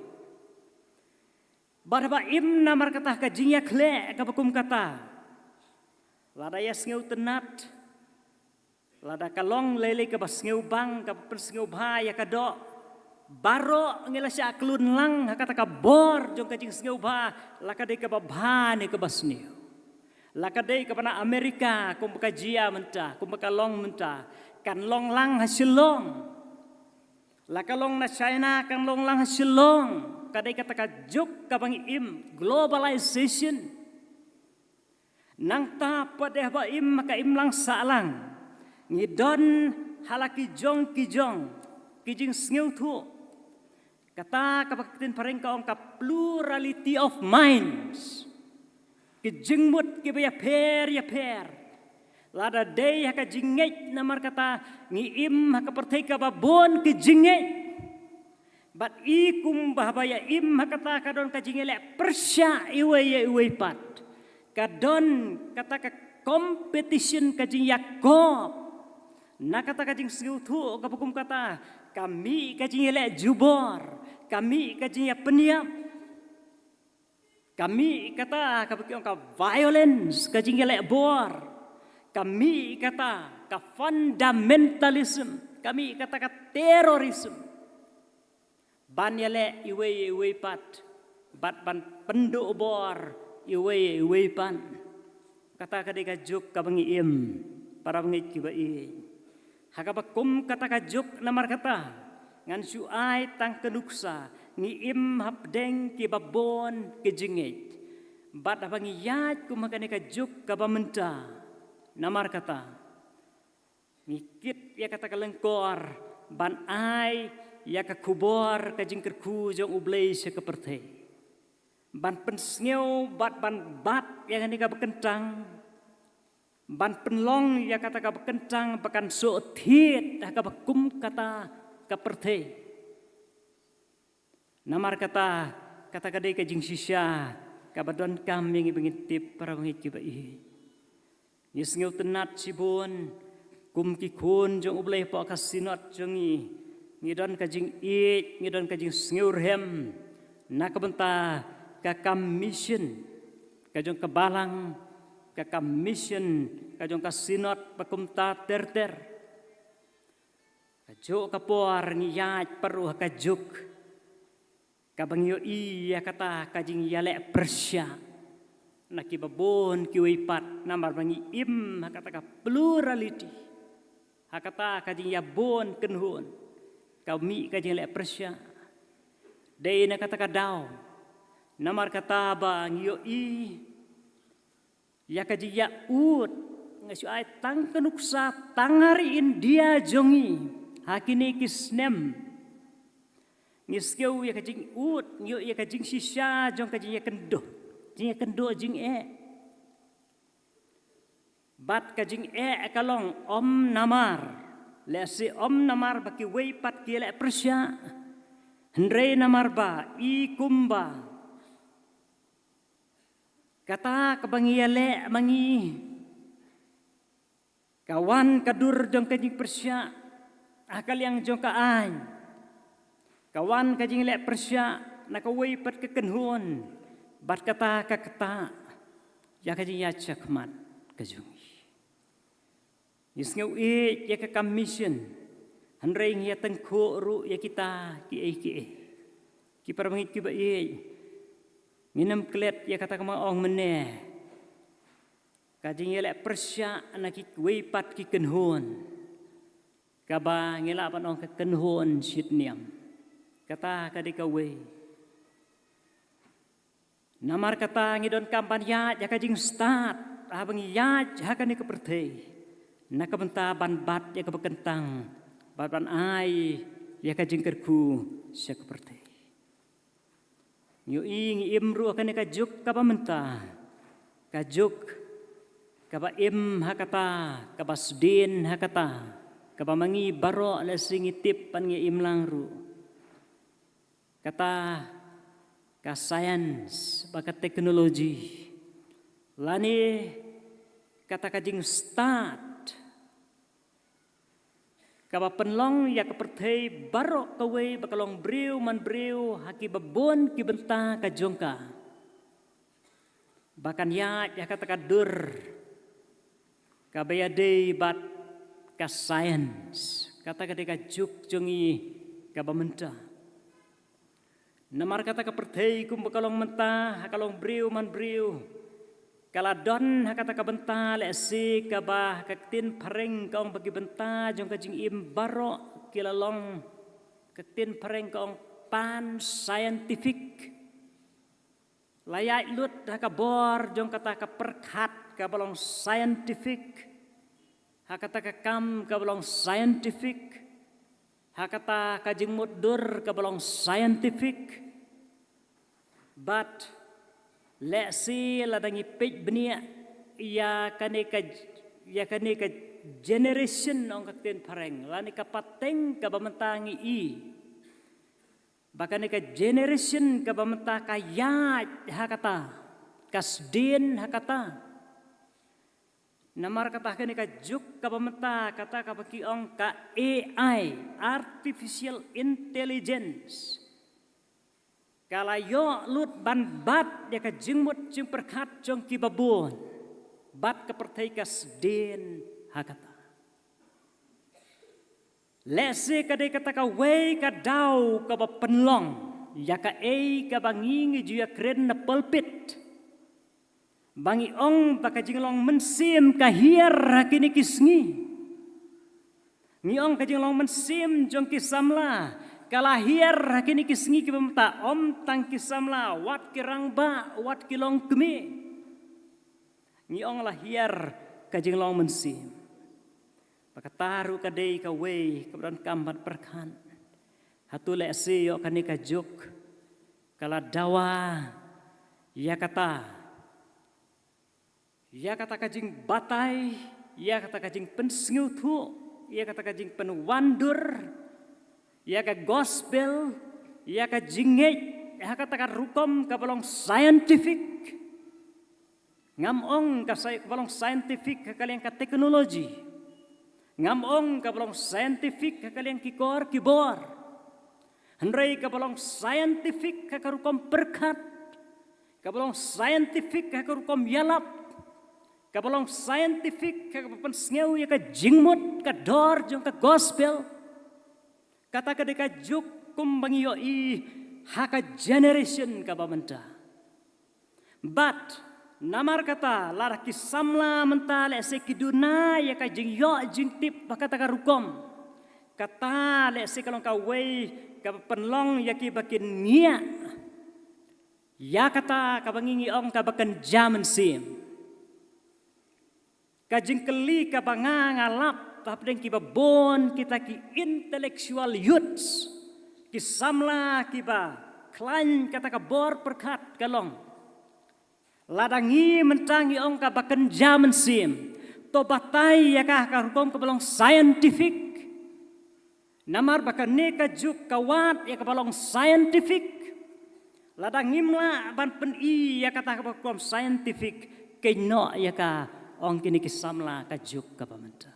bat ba im namar kata ka jing yakle ka bakum kata ladaya ngeu tenat lada kalong lele ke bas ngeu bang ke pers ngeu bahaya ka do baro ngela sya klun lang kata ka bor jong ka jing ngeu ba laka de ka babane ke bas niu laka de ka pana Amerika kum ka jia menta kum ka long menta kan long lang hasilong laka long na China kan long lang hasilong kadai kata ka juk ka bang im globalization nang ta padeh ba im ka im lang salang ngidon halaki jong kijong kijing sngew thu kata kapaktin pareng ka ong ka plurality of minds kijing mut kibaya per lada day haka jingej namar kata ngi im haka pertei ka babon kijingej bat ikum bahbaya im haka ta kadon ka jingele persya iwe pat kadon kata ka competition ka jing Yakob nakata kajing siutu kapukum kata kami kajing ele jubor kami kajing ya peniap kami kata kapukum ka violence kajing ele bor kami kata ka fundamentalism kami kata ka terorisme ban yele iwe pat bat ban penduk bor iwe pan kata kadeka juk ka bangi im para bangi kibai hakabakum kata kajuk namar kata ngan suai tang kenuksa ngi im hapdeng ki babon ke jingit bat abangi yat kumakane kajuk ka bamenta namar kata ngikit ya kata kalengkor ban ai ya ka kubor ka jingkerku jong ublei se keperthe ban pensngeu bat ya ni ka bekentang ban penlong ya kata ka bekentang pakan so thiet ka bekum kata keperthe namar kata kadai ka jing sisya ka badon kami ngi bengitip para ngit ki bai nisngeu tenat sibun kum ki kun jong ublei po ka sinot jongi ngidon ka jing ngidon ka jing sngur hem na ka benta ka commission ka jong ka balang ka commission ka jong ka sinot pakumta terter ka jo ka por ngiyat paruh ka juk ka bangyo iya kata ka jing yale persya na ki babon ki wipat namar bangi im kata ka plurality hakata kajing yabon kenhun kami kajing lek persya dei na kata kadau namar kata bang yo i ya kajing ya ut ngasu ai tang kenuksa tangari India jongi hakini kisnem ngiskeu ya kajing ut yo ya kajing sisya jong kajing ya kendo jing bat kajing kalong om namar lesi om namar baki wei pat ki le persya hendrei namar ba i kumba kata kabangi le mangi kawan kadur jong kajing persya akal yang jong kaan kawan kajing le persya na ka wei pat ke kenhun bat kata ka kata ya kajing ya cakmat kajung Yisngeu ya ka commission handrei ngia tengko ru ya kita ki parmangit ki ba nginem klet ya kata kama ong meneh kajing yele persya na ki weipat ki kenhon kaba ngela pan ong ka kenhon sitniam kata kadika we namar kata ngidon kampanya ya kajing start abang ya hakani keperthe nakabenta ban bat ya kabekentang ban ai ya ka jingkerku sia keperthe yo ing imru akan ka juk ka pamenta ka juk ka ba im hakata ka basdin hakata ka mangi baro la singitip pan ngi imlang ru kata ka science baka teknologi lani kata kajing start kaba penlong ya keperthe barok kawe bakalong briu man briu haki babon ki benta ka jongka bakan ya kata kadur kabaya de bat ka science kata kadeka juk jongi kaba menta namar kata keperthe kum bakalong menta hakalong briu man briu kaladon hakata ka benta le si kabah kaktin pareng kaong bagi benta jong kajing im baro kilalong kaktin pareng kaong pan scientific layak lut haka bor jong kata ka perkat ka balong scientific hakata ka kam ka balong scientific hakata kajing mudur ka balong scientific but lesi ladangi pej benia ya kaneka generation ong kakten pareng lani ka pateng ka bamantangi i bakane ka generation ka bamanta ka ya hakata kasdin hakata namar kata kane ka juk ka bamanta kata ka baki ong ka AI artificial intelligence kala yo lut ban bat ya ka jingmut jing perkat jong ki babon bat ka pertai kasdin hakata lese kadai kata ka wei ka dau ka ba penlong ya ka ka bangi ju ya kren na pulpit bangi ong baka jinglong mensim ka hier hakini kisngi ngi ong ka jinglong mensim jong ki samla kala hier hakini kisngi ki bamta om tang ki samla wat ki rangba wat ki long kemi ngi ong la hier ka jinglong mensim Pakataru kadai ka wei kabran kambat perkan. Hatu le siyo kani ka juk kala dawa ya kata kajing batai ya kata kajing pensngiu tu ya kata kajing penwandur ya ka gospel ya ka jinget ya kata ka rukom ka balong scientific ngamong ka balong scientific ka kalian ka teknologi ngamong ka balong scientific ka kalian kikor kibor Henry kabalong scientific kakarukom perkat, kabalong scientific kakarukom yalap, kabalong scientific kakapan sengew ya ka jingmut kador jong ka gospel, kata kadeka juk kumbangiyo i haka generation kabamenta. But namar kata laraki samla mentale sekiduna ya ka jing yo jing tip bakata karukom, kata le sekalong kawei kapenlong yaki bakin nia ya kata kabangingi ong kabakan zaman sim kajing keli kabanga ngalap tapdeng kibabon kita ki intellectual youths ki samla kiba klan kata kabor perkat kalong ladangi mentangi ong kabakan zaman sim to batai yakah karukom kabalong scientific namar baka neka juk kawat ya kabalong scientific ladang ngimla ban pen i ya kata kabalong scientific keno ya ka ong kini kisamla ka juk kapamenta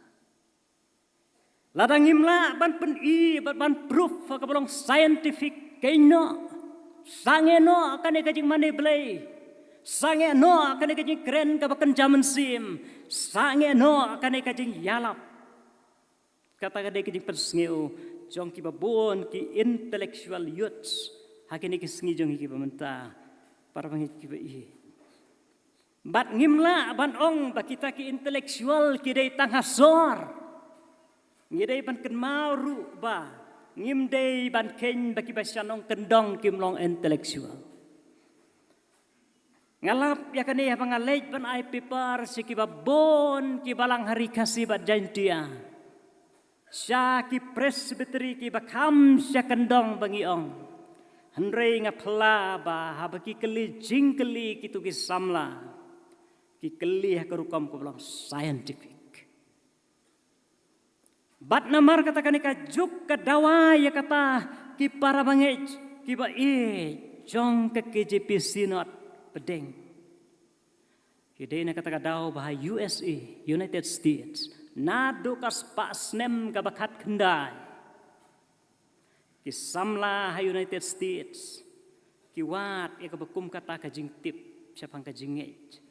ladang ngimla ban pen i ban proof kabalong scientific keno sangeno kane kajing mane blay sangeno kane kajing keren kabakan zaman sim sangeno kane kajing yalap kata kadai kejing persngeu jong ki babon ki intellectual youths hakini ki sengi jong ki pamenta para pangit ki i bat ngimla ban ong ba kita ki intellectual ki dei tanghasor ngidei ban ken mauru ba ngim dei ban ken ba ki basyanong kendong kimlong intellectual ngalap ya kani pangalej ban ai pipar si ki babon ki balang hari kasih bat jantia Sya ki presbyteri ki bakam sya kendong bangiong. Henry ngapla ba habaki keli jingkeli kitu ki samla. Ki keli hakarukam ko bilang scientific. Bat namar kata kanika juk kadawa ya kata ki para bangej ki ba jong ke KJP sinot pedeng. Ki dei na kata kadaw bah USA United States. Nado kas pasnem kabakat kendai. Kisamla ha United States. Kiwat ya kabakum kata kajing tip siapang kajing ngej.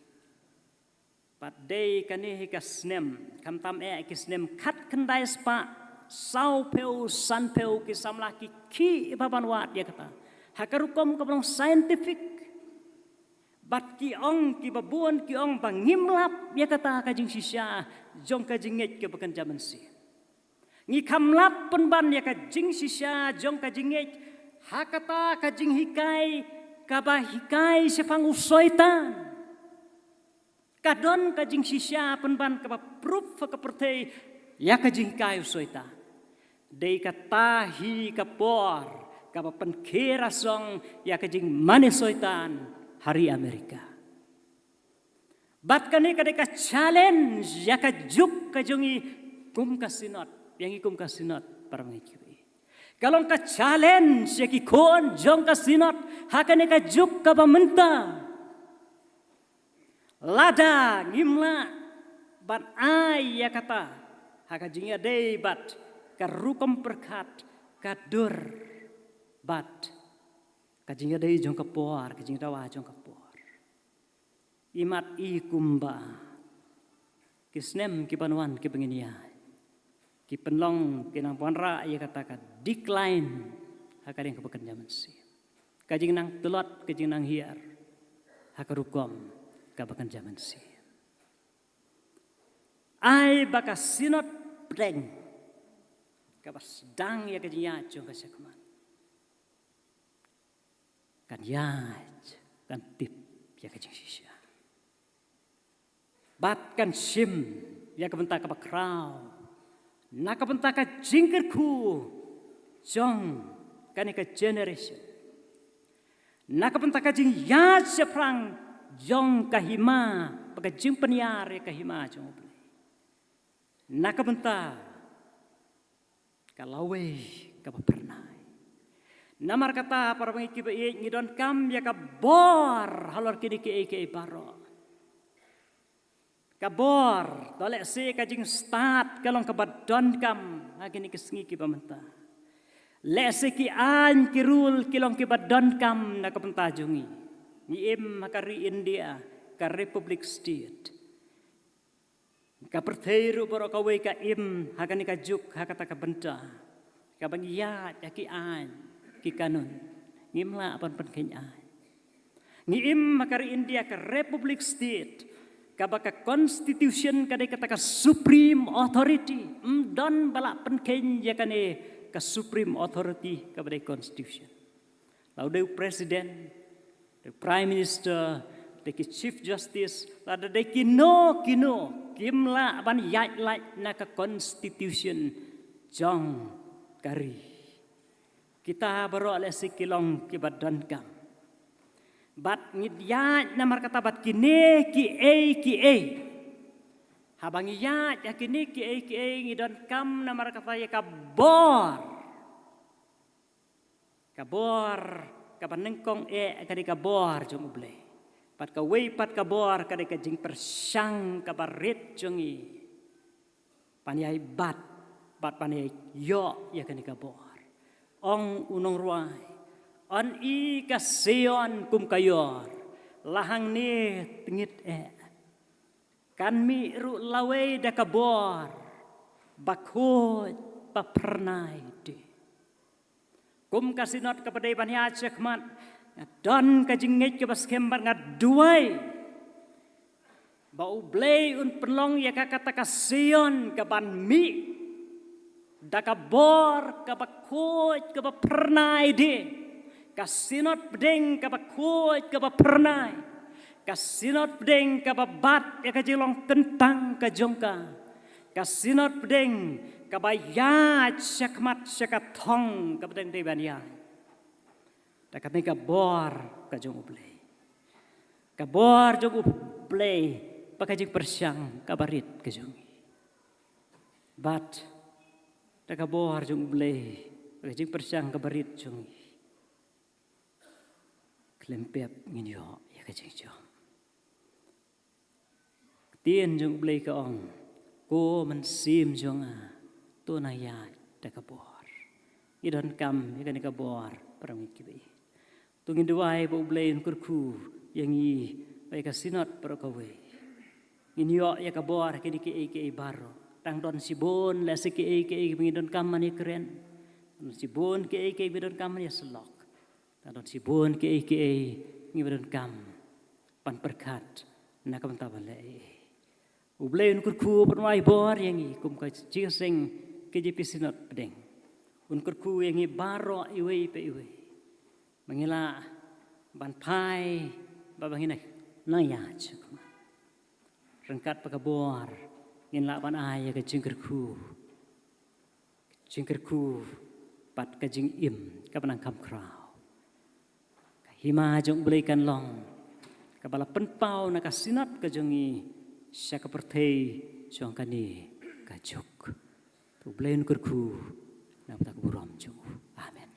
Padai kani kasnem kamtam kisnem kat kendai spa sau peu san peu kisamla ki babanwat ya kata. Hakarukom kabalong scientific. Bat ki ong ki babuan ki ong bangimlap ya kata kajing sisya jong kajing ngej ke bakan zaman si. Ngi kamlap penban ya kajing sisya jong kajing ngej hakata kajing hikai kabah hikai sepang usoitan. Kadon kajing sisya penban kabah proof kepertei ya kajing hikai usoitan. Dei katahi kapor kabah penkira song ya kajing manesoitan. Hari Amerika. Bat kani kadeka challenge ya kajuk kajongi kum kasinot yang ikum kasinot para mengikiwi. Kalau ka challenge ya ki kon jong kasinot hakane kajuk ka pamenta. Lada ngimla bat ai ya kata hakajingya dei bat karukom perkat kadur bat kajingya dei jong kapor, kajing dawa jong kapor. Imat i kumba. Kisnem kipanuan kipengenia. Kipenlong kinang puanra ia katakan decline hakading kepekan zaman si. Kajing nang telot, kajing nang hiar. Hakarukom kabakan zaman si. Ai bakas sinot pedeng. Kabas dang ya kajing ya jong kasyakuman. Kan yaj, kan tip ya kajing sisya. Bat kan sim ya kebentak kabakrau. Nakabenta ka jingkerku jong kanika generation. Nakabenta ka jing yat seprang jong kahima pagka jing peniar kahima jong uble. Nakabenta kalawe kapapernai. Namar kata para pengikiba ngidon kam ya kabor halor kini ke baro. Kabor, tolek se kajing start kalong kabadon kam agini kesengi kiba menta. Lek se ki an kirul kilong kibadon kam na kapentajungi. Ni makari India ka Republic State. Ka pertheiru boro ka we ka hakani ka juk hakata ka benta. Ka bangiat ya ki an ki kanun. Ngimla apan penkenyan. Ni makari India ka Republic State. Kabaka constitution kadai kata ka supreme authority don balak penken ya kane ka supreme authority kabadai constitution. Lalu presiden, the prime minister, the chief justice, lalu de kino kimla ban yat lat na ka constitution jong kari. Kita baru ala sikilong kibadan kam. Bat ngidiyat namar kata bat kini ki a. Habang iyat ya kini ki a ngidon kam namar kata ya kabor. Kabor kapan nengkong kadi kabor jong uble. Pat kawei pat kabor kadi kajing persyang kabarit jongi. Paniai bat paniai yo ya kani kabor. Ong unong ruai. On I kasion kum kayor lahang ni tingit kan mi ru lawe da kabor bakhot papernai de kum kasinot kepada banya cekmat don kajingit ke baskembar ngaduai bau blay un penlong ya kata kasion ke ban mi da kabor ke bakhot ke papernai de kasinot bedeng kabakut kabapernai kasinot bedeng kababat ya kajilong tentang kajongka kasinot bedeng kabayat syakmat syakathong kabedeng debanya dakat ni kabor kajong ublay kabor jong ublay pakajing persyang kabarit kajong bat dakabor jong ublay pakajing persyang kabarit jong lempep nginyo ya kajengjo. Tien jong blay kaong ko mensim jong to na ya dakabor. Idon kam ya kani kabor parang ikibi. Tungin duai bo blay kurku yang i pai kasinot para kawe. Nginyo ya kabor kini ke baro. Tang don sibon la se ke ngidon kam mani keren. Sibon ke ngidon kam mani selok. Tadon sibun ke ngibadon kam pan perkat na kam tabale ubleun kurku permai bor yang i kum ka cising ke jepisinot pedeng un kurku yang i baro iwe pe iwe mangila ban pai babangina naya cekma rengkat pakabor ngin la ban ay ke jingkerku pat ka jing kapanang kam krau hima jong belikan long kabala penpau na kasinat kajongi sya kapertei jong kani kajuk tu belain kurku na tak buram jong amen.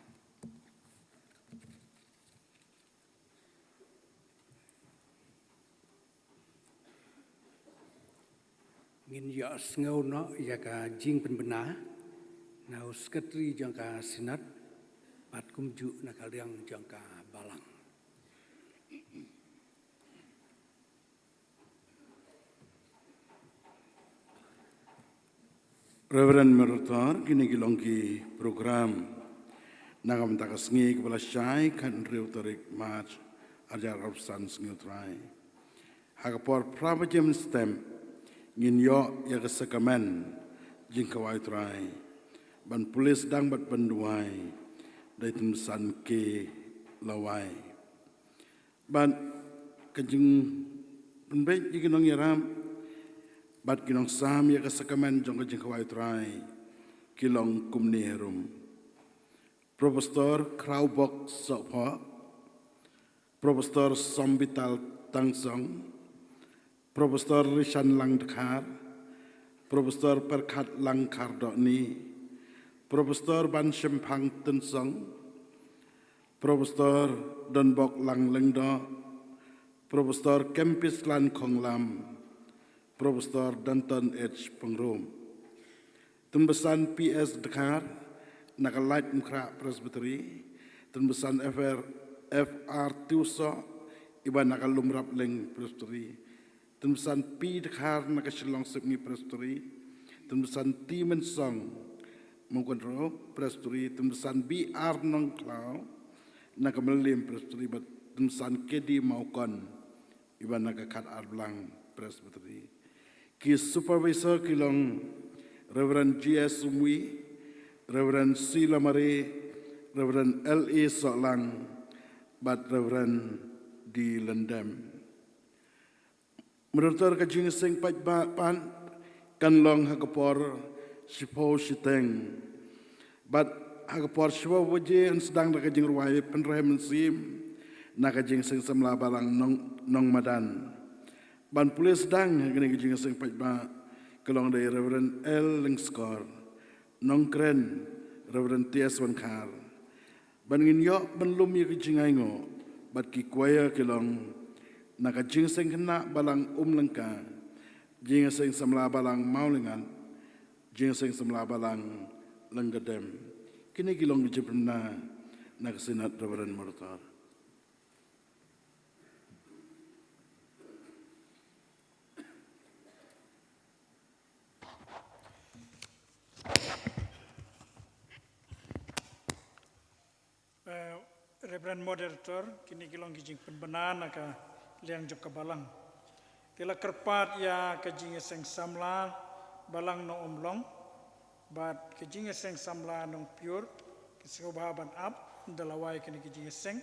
Ngin ya ngau no ya ka jing penbena na uskatri jong ka sinat pat kumju na kaliang jong ka balang. Reverend Merutar kini kilongki program nagam takas ngi kepala syai kan riu tarik march ajar arsan ngutrai hagapor prabajem stem ngin yo ya kesekamen jingkawai trai ban pulis dang bat penduai dai tumsan ke lawai ban kajing penbek jiginong yaram bat ginong sam ya kasakamen jong kajing kawai trai kilong kumni herum. Profesor Kraubok Sopha, Profesor Sombital Tangsong, Profesor Rishan Langdekar, Profesor Perkat Langkardoni, Profesor Ban Shempang Tensong, Profesor Donbok Lang Lengdo, Profesor Kempis Lan Kong Lam, Profesor Danton H. Pengrom, Tembesan PS Dekar, Nakalait Mkra Presbytery, Tembesan FR Tuso, Iba Nakalumrap Leng Presbytery, Tembesan P Dekar Nakasilong Sepni Presbytery, Tembesan T Mensong, Mungkonro Presbytery, Tembesan BR Nong Klau, Nakamelim Presbytery, Tembesan Kedi Maukon, Iba Nakakat Arblang Presbytery. Ki Supervisor Kilong, Reverend G.S. Umwi, Reverend C. Lamare, Reverend L.A. Soklang, but Reverend D. Lendem. Menurut kajing sing pan kanlong hakapor sipo siteng, but hakapor sipo waje sedang nak kajing ruai penrem sim, nak kajing sing semla balang nong madan. Ban pulis sedang kini kajing sing pan kalong dari Reverend L. Lengskor, nong kren Reverend T.S. Wankar. Ban ngin yo ban lum ya kajing aingo, bat ki kuaya kalong naka jingseng kena balang lengka, jingseng semla balang maulingan, jingseng semla balang lenggadem. Kini kilong jepna nak sinat Reverend Mortar. Reverend Moderator, kini kilong kijing penbenan naka liang jok balang. Tila kerpat ya kajing seng samla balang no omlong, but kajing seng samla nong pure, kisah bahaban up, dalawai kini kajing seng,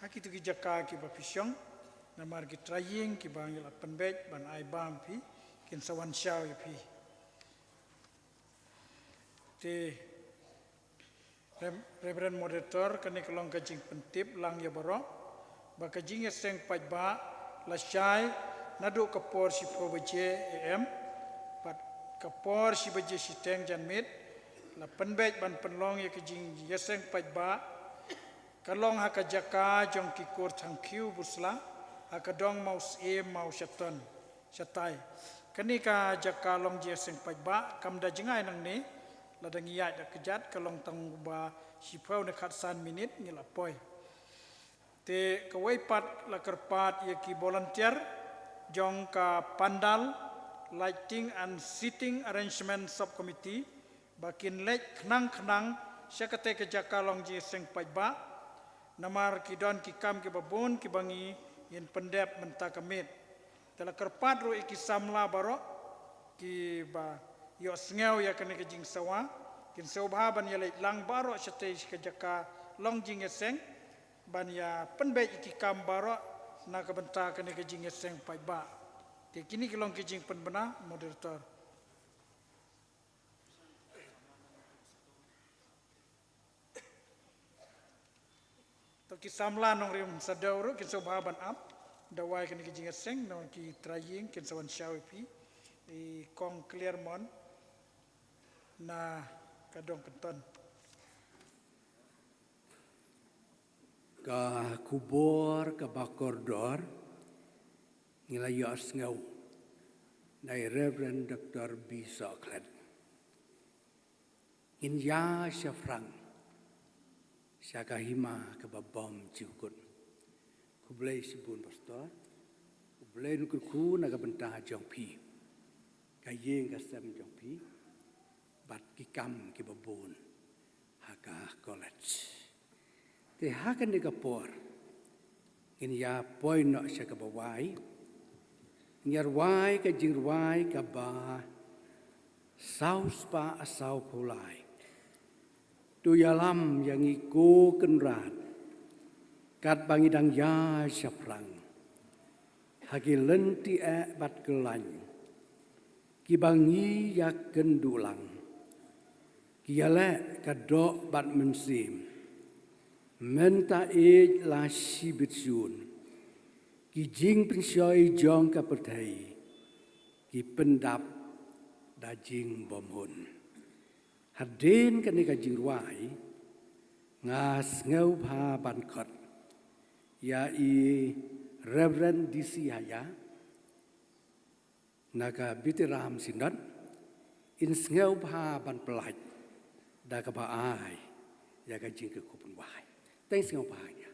haki tu kijaka kiba pisyong, namar ki trying kiba ngila penbej ban ai bampi, kin sawan syau yapi. Te Reverend Moderator, kini kelong kajing pentip lang ya borok, baka jing seng pajba la syai nadu kapor si probaje am pat kapor si baje si teng janmit la penbej ban penlong ya kajing seng pajba kalong haka jaka jong kikur tangkiu busla haka dong mau mau syatan syatai kani ka jaka long je seng pajba kam da jingai nang ni ladang iya da kejat kalong tangba si pau na khatsan minit ngila poi te kawai pat la kerpat ya ki volunteer jong ka pandal lighting and seating arrangement subcommittee bakin lek knang syakate ke jakalong ji seng pajba namar ki don ki kam ki babun ki bangi yin pendep menta kamit tela kerpat ro iki samla baro ki ba yo sngeu ya kene ke jing sawa kin sobhaban ya lek lang baro syate ke jaka long jing seng ban ya penbej iki kambaro na kabenta kene kejing seng pajba te kini kilong kejing penbena Moderator. To ki samla nong rim sadauro kin sobhaban up dawai kene kejing seng nong ki trying kin sawan syawi i kong Clermont na kadong kenton. Ka kubor ka bakordor ngilayos ngau dari Reverend Dr. B. Soklat in ya syafrang syakahima ka babom ciukun kublai sibun pastor kublai nukurku naga bentah jongpi kayeng kasam jongpi bat kikam ki babun haka college te hakan de kapor in ya poi no sya ka bawai nyar wai ka jing wai ka ba saus pa asau kulai tu yalam yang iko kenrat kat bangidang ya syaprang hagi lenti bat kelany ki bangi ya kendulang Kiale kadok bat mensim. Menta la sibitsun. Ki jing pensyoi jong ka pertai. Ki pendap da jing bomhun. Hadin kan ka jing ruai. Ngas ngau pa ban khot. Ya i Reverend DC Haya. Naga bitiram sindan. In ngau pa ban pelaj. Da ka ba ai. Ya ka jing ka kupun wahai. Thanks ngau pa ya.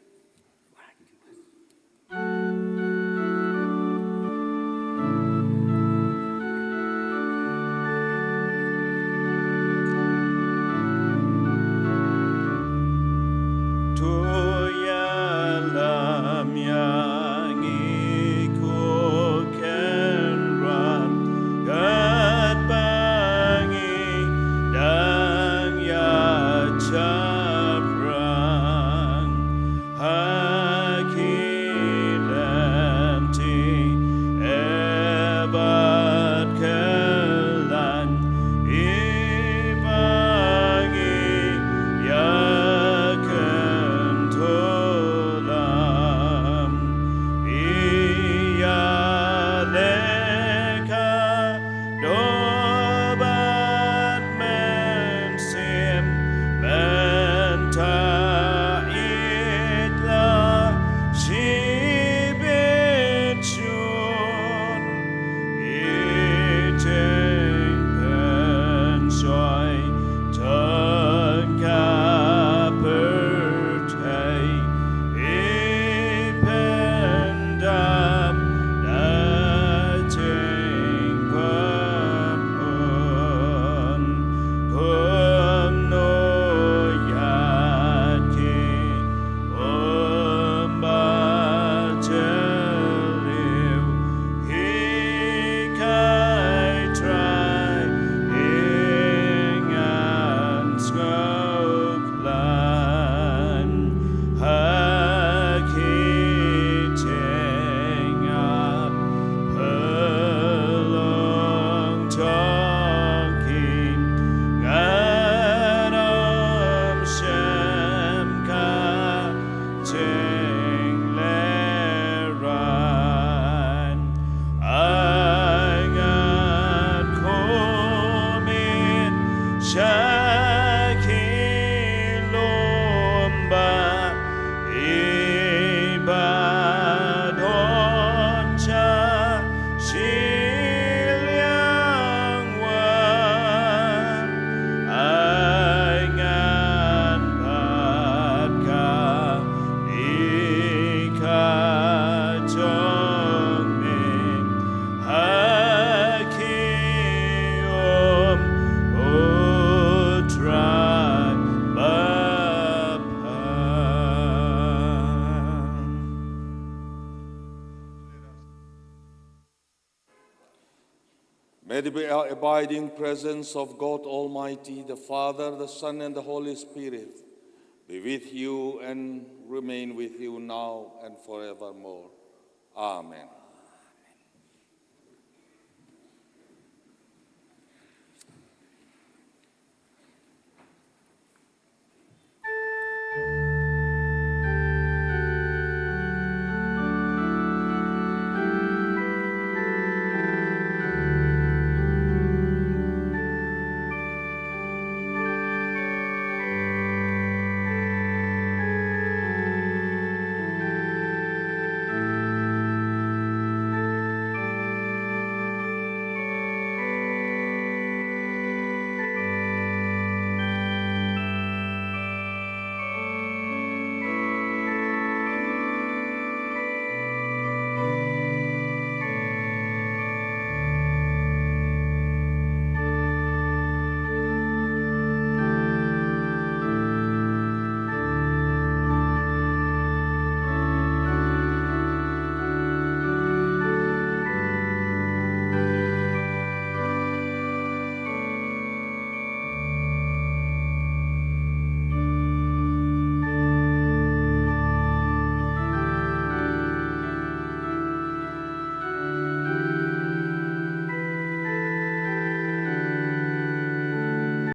May the abiding presence of God Almighty, the Father, the Son, and the Holy Spirit be with you and remain with you now and forevermore. Amen.